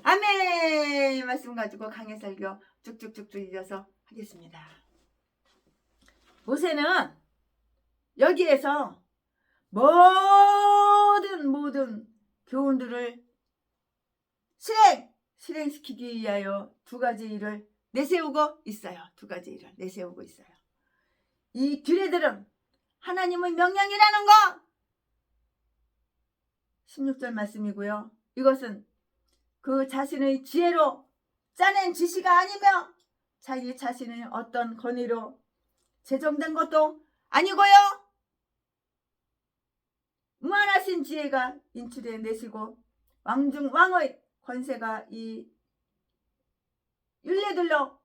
아멘. 이 말씀 가지고 강해설교 쭉쭉쭉쭉 이어서 하겠습니다. 모세는 여기에서 모든 교훈들을 실행시키기 위하여 두 가지 일을 내세우고 있어요. 이 규례들은 하나님의 명령이라는 거 16절 말씀이고요. 이것은 그 자신의 지혜로 짜낸 지시가 아니며 자기 자신의 어떤 권위로 제정된 것도 아니고요. 무한하신 지혜가 인출해 내시고 왕중 왕의 권세가 이 율례들로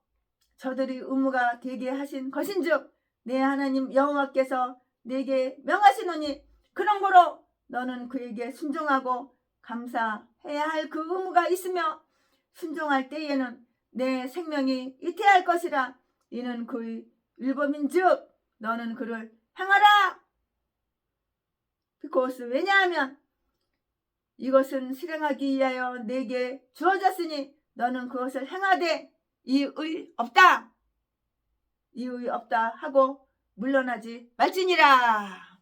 저들의 의무가 되게 하신 것인즉 내 하나님 여호와께서 내게 명하시노니 그런 거로 너는 그에게 순종하고 감사해야 할 그 의무가 있으며 순종할 때에는 내 생명이 잇태할 것이라. 이는 그의 율법인즉 너는 그를 행하라. 그것은 왜냐하면 이것은 실행하기 위하여 내게 주어졌으니 너는 그것을 행하되 이의 없다 하고 물러나지 말지니라.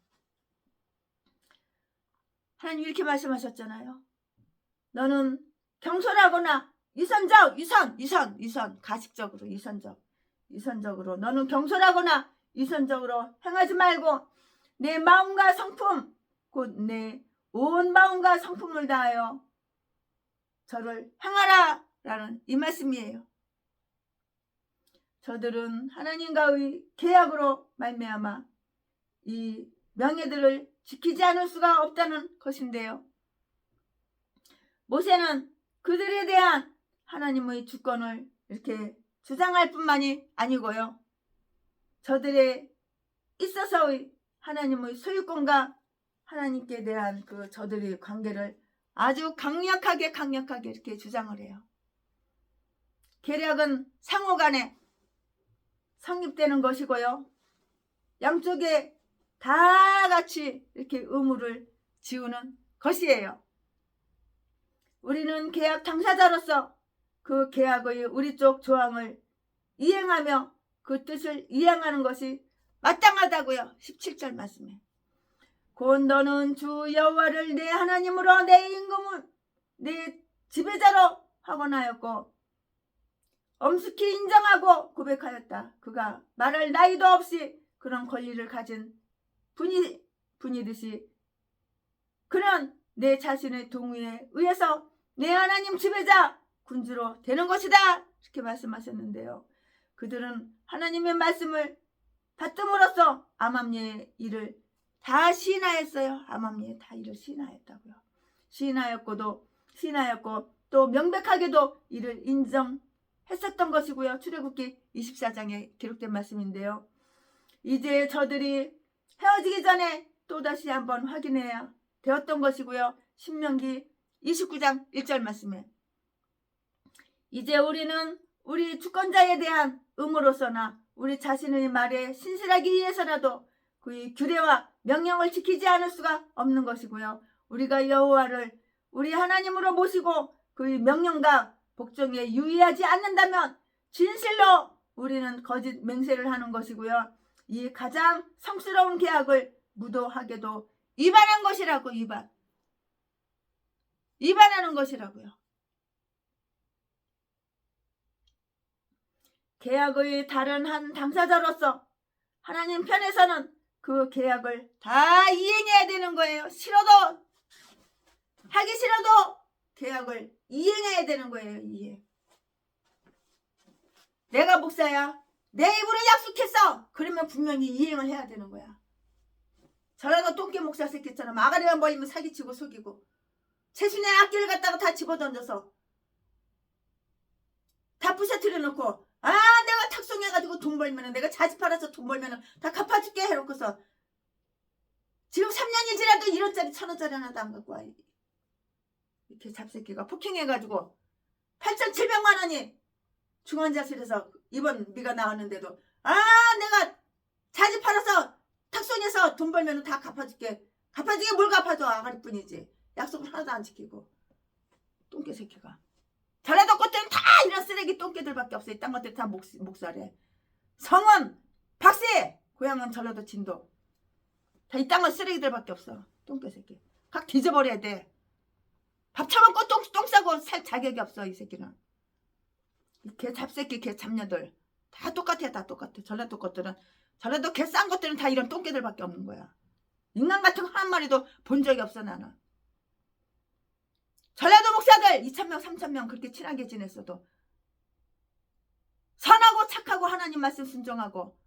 하나님 이렇게 말씀하셨잖아요. 너는 경솔하거나 이선적으로 너는 경솔하거나 이선적으로 행하지 말고 내 마음과 성품 곧 내 온 마음과 성품을 다하여 저를 행하라 라는 이 말씀이에요. 저들은 하나님과의 계약으로 말미암아 이 명예들을 지키지 않을 수가 없다는 것인데요. 모세는 그들에 대한 하나님의 주권을 이렇게 주장할 뿐만이 아니고요. 저들에 있어서의 하나님의 소유권과 하나님께 대한 그 저들의 관계를 아주 강력하게 이렇게 주장을 해요. 계략은 상호간에 성립되는 것이고요. 양쪽에 다 같이 이렇게 의무를 지우는 것이에요. 우리는 계약 당사자로서 그 계약의 우리 쪽 조항을 이행하며 그 뜻을 이행하는 것이 마땅하다고요. 17절 말씀에 곧 너는 주 여호와를 내 하나님으로 내 임금을 내 지배자로 하곤하였고 엄숙히 인정하고 고백하였다. 그가 말할 나이도 없이 그런 권리를 가진 분이듯이 그는 내 자신의 동의에 의해서 내 하나님 지배자 군주로 되는 것이다. 이렇게 말씀하셨는데요. 그들은 하나님의 말씀을 받음으로써 암암리의 일을 다 시인하였어요. 암암리에 다 일을 시인하였다고요. 시인하였고 또 명백하게도 이를 인정했었던 것이고요. 출애굽기 24장에 기록된 말씀인데요. 이제 저들이 헤어지기 전에 또다시 한번 확인해야 되었던 것이고요. 신명기 29장 1절 말씀에 이제 우리는 우리 주권자에 대한 의무로서나 우리 자신의 말에 신실하기 위해서라도 그의 규례와 명령을 지키지 않을 수가 없는 것이고요. 우리가 여호와를 우리 하나님으로 모시고 그의 명령과 복종에 유의하지 않는다면 진실로 우리는 거짓 맹세를 하는 것이고요. 이 가장 성스러운 계약을 무도하게도 위반한 것이라고. 위반. 위반하는 것이라고요. 계약의 다른 한 당사자로서 하나님 편에서는 그 계약을 다 이행해야 되는 거예요. 싫어도, 하기 싫어도 계약을 이행해야 되는 거예요. 이행. 내가 목사야, 내 입으로 약속했어. 그러면 분명히 이행을 해야 되는 거야. 저라도 똥개 목사 새끼처럼 아가리만 보이면 사기치고 속이고 최순의 악기를 갖다가 다 집어던져서 다 부셔뜨려 놓고, 아 내가 탁송해가지고 돈 벌면은, 내가 자지 팔아서 돈 벌면은 다 갚아줄게 해놓고서 지금 3년이 지나도 1원짜리 1,000원짜리 하나도 안 갖고 와. 이렇게 잡새끼가 폭행해가지고 8,700만 원이 중환자실에서 입원비가 나왔는데도, 아 내가 자지 팔아서 탁송해서 돈 벌면 다 갚아줄게. 갚아주게 뭘 갚아줘. 아가리뿐이지. 약속을 하나도 안 지키고. 똥개 새끼가. 전라도 것들은 다 이런 쓰레기 똥개들밖에 없어. 이딴 것들 다 목살해. 성은 박씨, 고향은 전라도 진도. 다 이딴 건 쓰레기들밖에 없어. 똥개 새끼. 각 뒤져버려야 돼. 밥 처먹고 똥 싸고 살 자격이 없어. 이 새끼는. 개 잡새끼, 개 잡녀들 다 똑같아. 다 똑같아. 전라도 것들은, 전라도 개 싼 것들은 다 이런 똥개들밖에 없는 거야. 인간 같은 거 한 마리도 본 적이 없어. 나는 전라도 목사들 2,000명 3,000명 그렇게 친하게 지냈어도 선하고 착하고 하나님 말씀 순종하고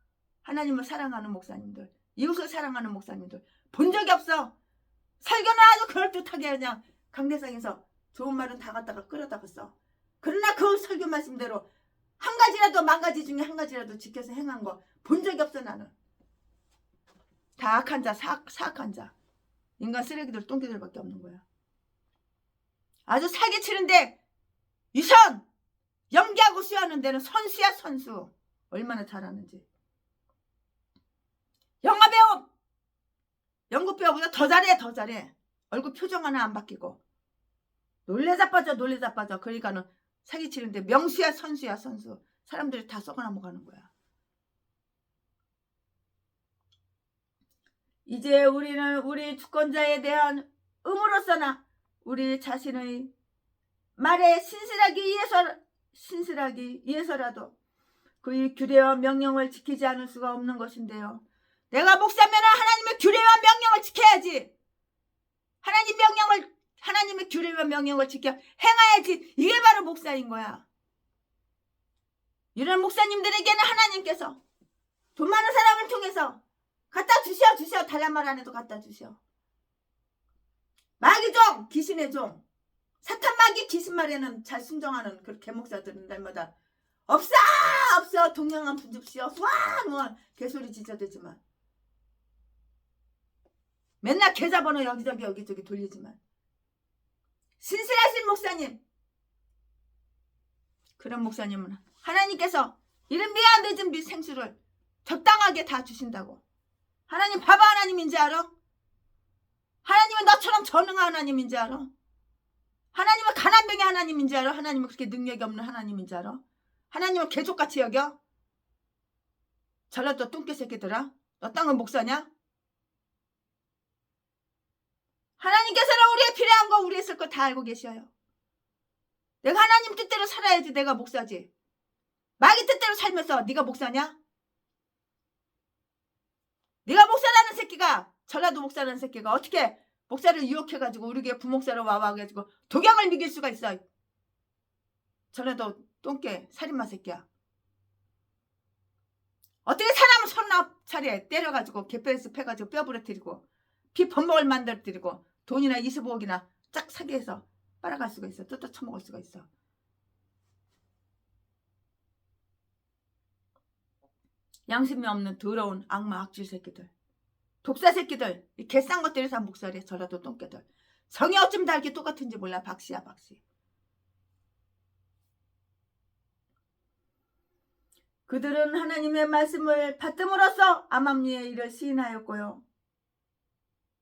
하나님을 사랑하는 목사님들, 이웃을 사랑하는 목사님들 본 적이 없어. 설교는 아주 그럴듯하게 그냥 강대상에서 좋은 말은 다 갖다가 끌어다가 써. 그러나 그 설교 말씀대로 한 가지라도, 만 가지 중에 한 가지라도 지켜서 행한 거 본 적이 없어. 나는 다 악한 자, 사악한 자, 인간 쓰레기들 똥개들밖에 없는 거야. 아주 사기치는데 유선 연기하고 수하는 데는 선수야. 선수. 얼마나 잘하는지. 영화배우, 연극배우보다 더 잘해. 더 잘해. 얼굴 표정 하나 안 바뀌고 놀래 자빠져. 그러니까는 사기치는데 명수야. 선수야. 선수. 사람들이 다 썩어 넘어가는 거야. 이제 우리는 우리 주권자에 대한 의무로서나 우리 자신의 말에 신실하기 위해서라도 그의 규례와 명령을 지키지 않을 수가 없는 것인데요. 내가 목사면 하나님의 규례와 명령을 지켜야지. 하나님의 규례와 명령을 지켜 행해야지. 이게 바로 목사인 거야. 이런 목사님들에게는 하나님께서 돈 많은 사람을 통해서 갖다 주셔. 달란 말 안 해도 갖다 주셔. 마귀 종, 귀신의 종, 사탄 마귀 귀신 말에는 잘 순종하는 그 개목사들은 날마다 없어. 동양한 분줍시오. 뭐 개소리 지저대지만 맨날 계좌번호 여기저기 돌리지만 신실하신 목사님, 그런 목사님은 하나님께서 이런 미안 늦은 생수를 적당하게 다 주신다고. 하나님 바보 하나님인지 알아? 하나님은 너처럼 전능한 하나님인지 알아? 하나님은 가난병의 하나님인지 알아? 하나님은 그렇게 능력이 없는 하나님인지 알아? 하나님은 개족같이 여겨? 전라도 똥개 새끼들아, 너 땅은 목사냐? 하나님께서는 우리의 필요한 거, 우리의 쓸 거 다 알고 계셔요. 내가 하나님 뜻대로 살아야지 내가 목사지. 마귀 뜻대로 살면서 네가 목사냐? 네가 목사라는 새끼가, 전라도 목사라는 새끼가 어떻게 목사를 유혹해가지고 우리 교회 부목사로 와가지고 독양을 먹일 수가 있어. 전라도 똥개 살인마 새끼야. 어떻게 사람을 30차례 때려가지고 개뼈에서 패가지고 뼈 부러뜨리고 피 범벅을 만들어뜨리고 돈이나 25억이나 쫙 사기해서 빨아갈 수가 있어. 뜯어 처먹을 수가 있어. 양심이 없는 더러운 악마 악질 새끼들, 독사 새끼들, 이 개싼 것들이 다 목살이야. 저라도 똥개들. 성이 어쩜 다 이렇게 똑같은지 몰라. 박씨야 박씨. 그들은 하나님의 말씀을 받음으로써 암암리의 일을 시인하였고요.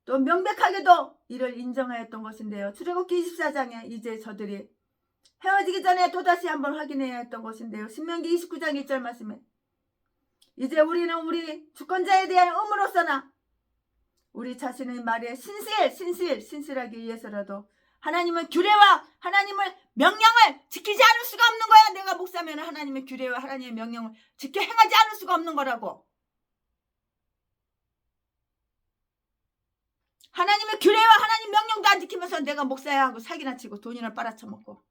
또 명백하게도 이를 인정하였던 것인데요. 출애굽기 24장에 이제 저들이 헤어지기 전에 또다시 한번 확인해야 했던 것인데요. 신명기 29장 1절 말씀에 이제 우리는 우리 주권자에 대한 의무로서나 우리 자신의 말에 신실하기 위해서라도 하나님은 규례와 하나님을 명령을 지키지 않을 수가 없는 거야. 내가 목사면 하나님의 규례와 하나님의 명령을 지켜 행하지 않을 수가 없는 거라고. 하나님의 규례와 하나님 명령도 안 지키면서 내가 목사야 하고 사기나 치고 돈이나 빨아쳐먹고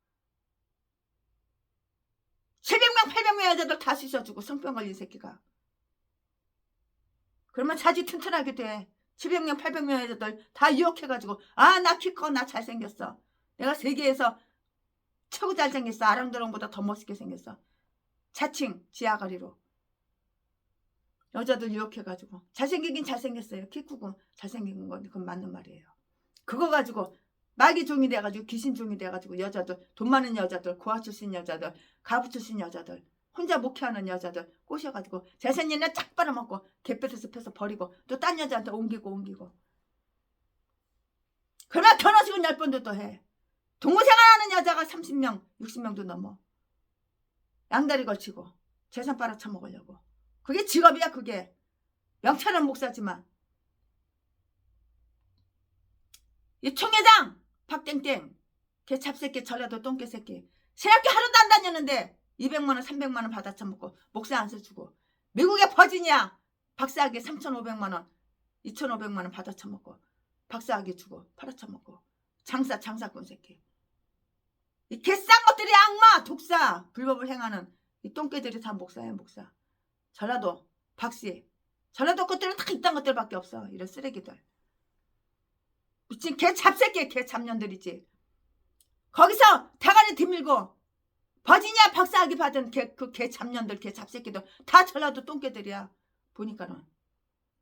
700명 800명 여자들 다 쑤셔주고 성병 걸린 새끼가. 그러면 자지 튼튼하게 돼. 700명 800명 여자들 다 유혹해가지고 아 나 키 커 나 잘생겼어. 내가 세계에서 최고 잘생겼어. 아랑드롱보다 더 멋있게 생겼어. 자칭 지아가리로 여자들 유혹해가지고 잘생기긴 잘생겼어요. 키 크고 잘생긴 건 그건 맞는 말이에요. 그거 가지고 마귀 종이 돼가지고 귀신 종이 돼가지고 여자들 돈 많은 여자들 고아 출신 여자들 가부 출신 여자들 혼자 목회하는 여자들 꼬셔가지고 잘생긴 애 쫙 빨아먹고 개뼈에서 펴서 버리고 또 딴 여자한테 옮기고 그러면 결혼식은 10번도 더 해. 동거생활하는 여자가 30명 60명도 넘어. 양다리 걸치고 재산 빨아쳐먹으려고. 그게 직업이야. 그게 명찰은 목사지만 이 총회장 박땡땡 걔 잡새끼 전라도 똥개새끼 신학교 하루도 안 다녔는데 200만원 300만원 받아쳐먹고 목사 안 써주고 미국의 버지니아 박사학위 3,500만원 2,500만원 받아쳐먹고 박사학위 주고 팔아쳐먹고 장사꾼 새끼. 이 개싼 것들이 악마 독사 불법을 행하는 이 똥개들이 다 목사야 목사. 전라도 박씨 전라도 것들은 다 이딴 것들밖에 없어. 이런 쓰레기들 미친 개 잡새끼 개 잡년들이지. 거기서 대가리 뒤밀고 버지니아 박사학위 받은 개 잡년들 개 잡새끼들 다 전라도 똥개들이야. 보니까는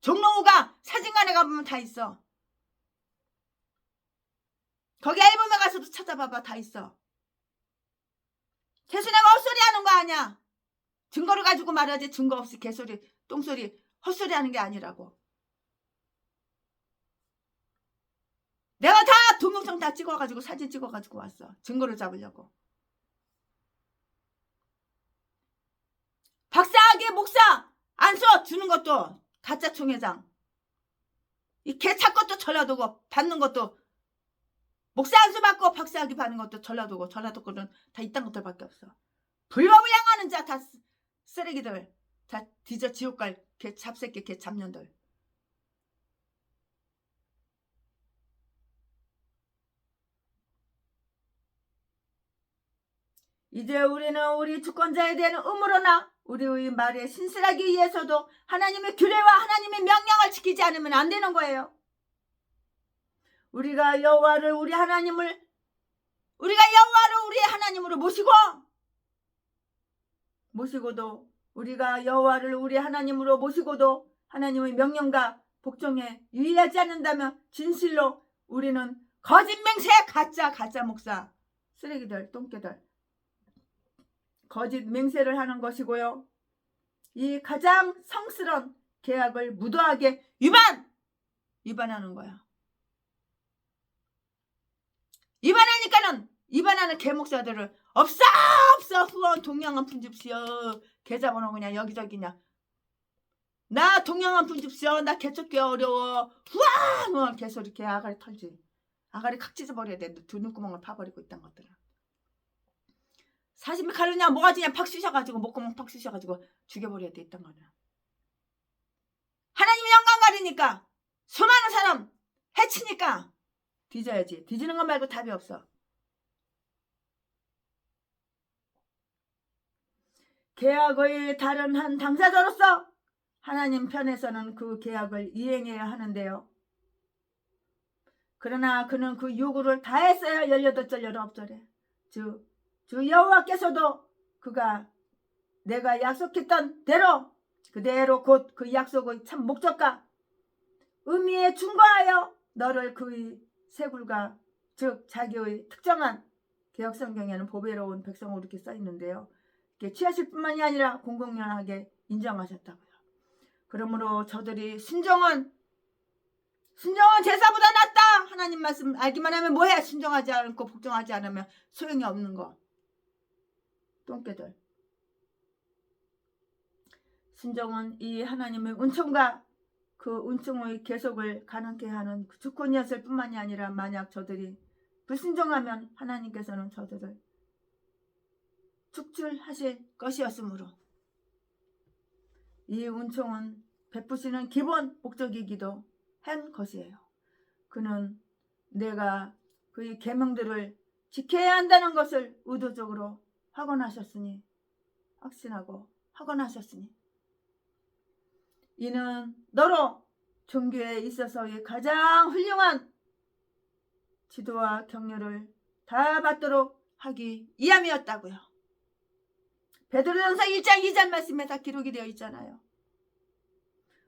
종로우가 사진관에 가보면 다 있어. 거기 앨범에 가서도 찾아봐봐. 다 있어. 계속 내가 헛소리 하는 거 아니야. 증거를 가지고 말하지 증거 없이 개소리 똥소리 헛소리 하는 게 아니라고. 내가 다 동영상 다 찍어가지고 사진 찍어가지고 왔어. 증거를 잡으려고. 박사학위 목사 안 써 주는 것도 가짜 총회장. 이 개차 것도 전라도고 받는 것도 목사 안수 받고 박사학위 받는 것도 전라도고 전라도 거는 다 이딴 것들밖에 없어. 불법을 향하는 자 다 쓰레기들 다 뒤져 지옥 갈 개 잡새끼 개 잡년들. 이제 우리는 우리 주권자에 대한 의무로나 우리의 말에 신실하기 위해서도 하나님의 규례와 하나님의 명령을 지키지 않으면 안 되는 거예요. 우리가 여호와를 우리의 하나님으로 모시고도 우리가 여호와를 우리의 하나님으로 모시고도 하나님의 명령과 복종에 유의하지 않는다면 진실로 우리는 거짓 맹세 가짜 목사 쓰레기들 똥개들 거짓 맹세를 하는 것이고요. 이 가장 성스러운 계약을 무도하게 위반하는 거야. 위반하는 개목사들을 없어 후원 동양한 푼줍시오. 계좌번호 그냥 여기저기냐. 나 동양한 푼줍시오. 나 개쫓기 어려워. 후원 개소리 개 아가리 털지. 아가리 칵 찢어버려야 돼. 두 눈구멍을 파버리고 있단 것들은. 40몇 칼로냐 뭐가지냐 팍 쑤셔가지고 목구멍 팍 쑤셔가지고 죽여버려야 돼. 있단 거냐. 하나님이 영광 가리니까 수많은 사람 해치니까 뒤져야지. 뒤지는 것 말고 답이 없어. 계약의 다른 한 당사자로서 하나님 편에서는 그 계약을 이행해야 하는데요. 그러나 그는 그 요구를 다 했어요. 18절 19절에 주 여호와께서도 그가 내가 약속했던 대로 그대로 곧 그 약속의 참 목적과 의미에 충고하여 너를 그의 세굴과 즉 자기의 특정한 개혁성경에는 보배로운 백성으로 이렇게 써있는데요. 이렇게 취하실 뿐만이 아니라 공공연하게 인정하셨다고요. 그러므로 저들이 순종은 제사보다 낫다. 하나님 말씀 알기만 하면 뭐해. 순종하지 않고 복종하지 않으면 소용이 없는 거. 똥개들. 순종은 이 하나님의 은총과 그 은총의 계속을 가능케 하는 주권이었을 뿐만이 아니라 만약 저들이 불순종하면 하나님께서는 저들을 축출하실 것이었으므로 이 은총은 베푸시는 기본 목적이기도 한 것이에요. 그는 내가 그의 계명들을 지켜야 한다는 것을 의도적으로 확언하셨으니, 확신하고 확언하셨으니, 이는 너로 종교에 있어서의 가장 훌륭한 지도와 격려를 다 받도록 하기 위함이었다고요. 베드로전서 1장 2절 말씀에 다 기록이 되어 있잖아요.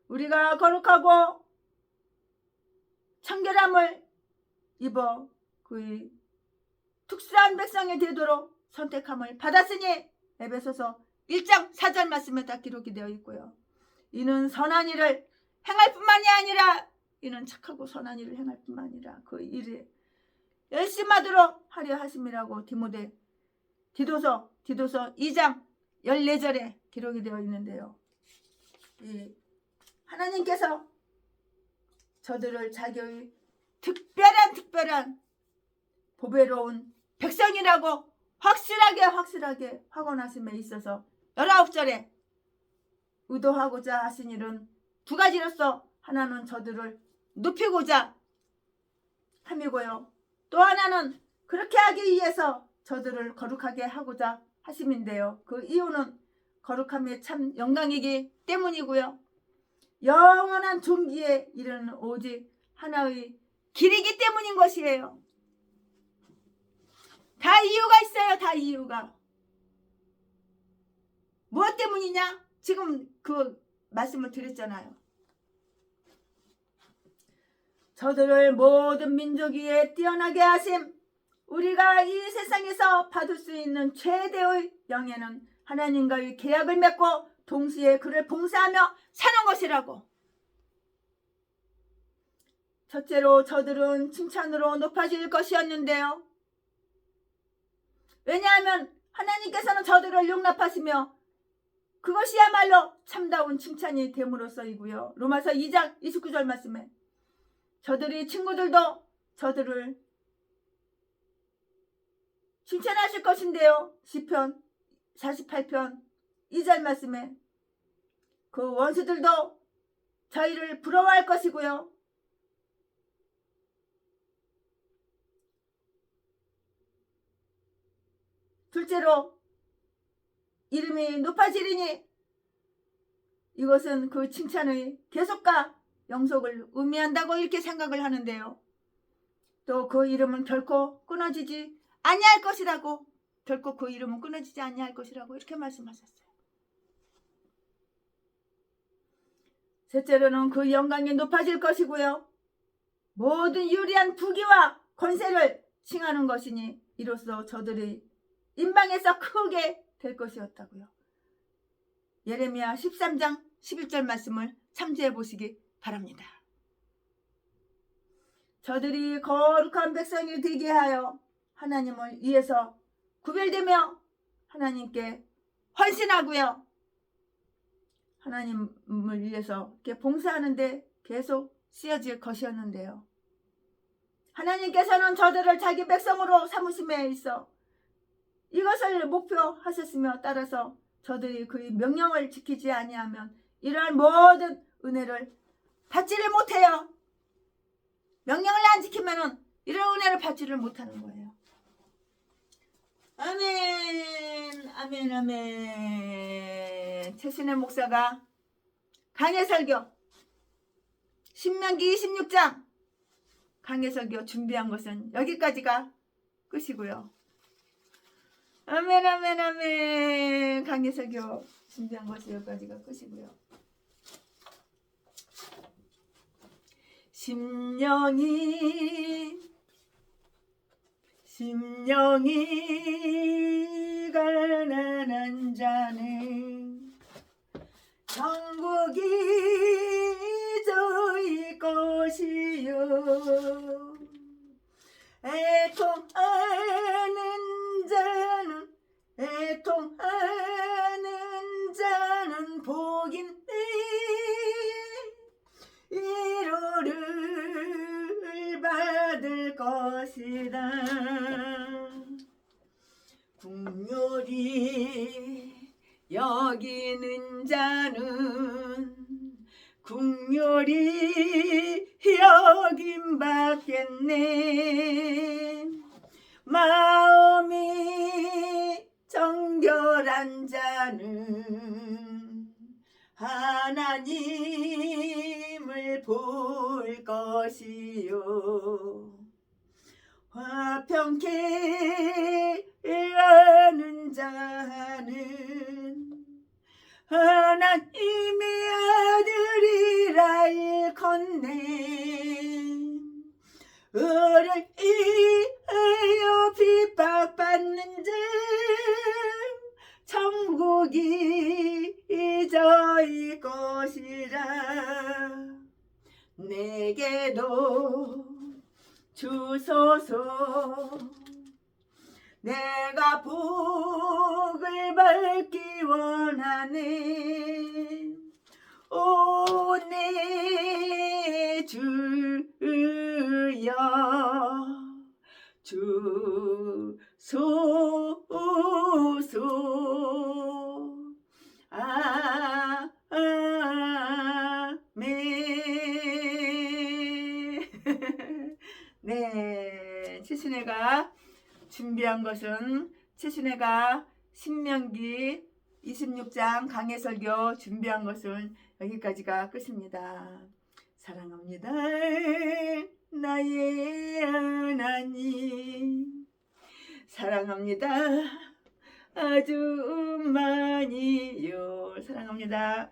우리가 거룩하고 청결함을 입어 그의 특수한 백성이 되도록 선택함을 받았으니, 에베소서 1장 4절 말씀에 다 기록이 되어 있고요. 이는 선한 일을 행할 뿐만이 아니라, 이는 착하고 선한 일을 행할 뿐만 아니라 그 일에 열심하도록 하려 하심이라고 디도서 2장 14절에 기록이 되어 있는데요. 하나님께서 저들을 자기의 특별한 보배로운 백성이라고 확실하게 확언하심에 있어서 19절에 의도하고자 하신 일은 두 가지로서, 하나는 저들을 높이고자 함이고요, 또 하나는 그렇게 하기 위해서 저들을 거룩하게 하고자 하심인데요. 그 이유는 거룩함이 참 영광이기 때문이고요, 영원한 존귀에 이르는 오직 하나의 길이기 때문인 것이에요. 다 이유가 있어요. 다 이유가. 무엇 때문이냐? 지금 그 말씀을 드렸잖아요. 저들을 모든 민족 위에 뛰어나게 하심, 우리가 이 세상에서 받을 수 있는 최대의 영예는 하나님과의 계약을 맺고 동시에 그를 봉사하며 사는 것이라고. 첫째로 저들은 칭찬으로 높아질 것이었는데요. 왜냐하면 하나님께서는 저들을 용납하시며 그것이야말로 참다운 칭찬이 됨으로써이고요. 로마서 2장 29절 말씀에 저들이 친구들도 저들을 칭찬하실 것인데요. 시편 48편 2절 말씀에 그 원수들도 저희를 부러워할 것이고요. 둘째로 이름이 높아지리니, 이것은 그 칭찬의 계속과 영속을 의미한다고 이렇게 생각을 하는데요. 또 그 이름은 결코 끊어지지 아니할 것이라고, 결코 그 이름은 끊어지지 아니할 것이라고 이렇게 말씀하셨어요. 셋째로는 그 영광이 높아질 것이고요, 모든 유리한 부귀와 권세를 칭하는 것이니 이로써 저들이 임방에서 크게 될 것이었다고요. 예레미야 13장 11절 말씀을 참조해 보시기 바랍니다. 저들이 거룩한 백성이 되게 하여 하나님을 위해서 구별되며 하나님께 헌신하고요, 하나님을 위해서 이렇게 봉사하는 데 계속 쓰여질 것이었는데요. 하나님께서는 저들을 자기 백성으로 삼으심에 있어 이것을 목표하셨으며, 따라서 저들이 그의 명령을 지키지 아니하면 이러한 모든 은혜를 받지를 못해요. 명령을 안 지키면 이런 은혜를 받지를 못하는 거예요. 아멘, 아멘, 아멘. 최신의 목사가 강해설교 신명기 26장 강해설교 준비한 것은 여기까지가 끝이고요. 아멘, 아멘, 아멘. 강해설교 준비한 것이 여기까지가 끝이고요. 심령이 가난한 자는 천국이 저희 것이요, 애통하는 자는 복인데 이로를 받을 것이라. 사랑합니다. 국률이 여기는 자는 국률이 여긴 받겠네. 마음이 정결한 자는 하나님을 볼 것이요. 화평케 하는 자는 하나님의 아들이라 일컫네. 을을 이하여 핍박받는 자 천국이 저희 것이라. 내게도 주소서. 내가 복을 받기 원하네. 오 내 주여 주소서. 아멘. 네, 최순애가 준비한 것은 최순애가 신명기 26장 강해설교 준비한 것은 여기까지가 끝입니다. 사랑합니다. 나의 하나님 사랑합니다. 아주 많이요. 사랑합니다.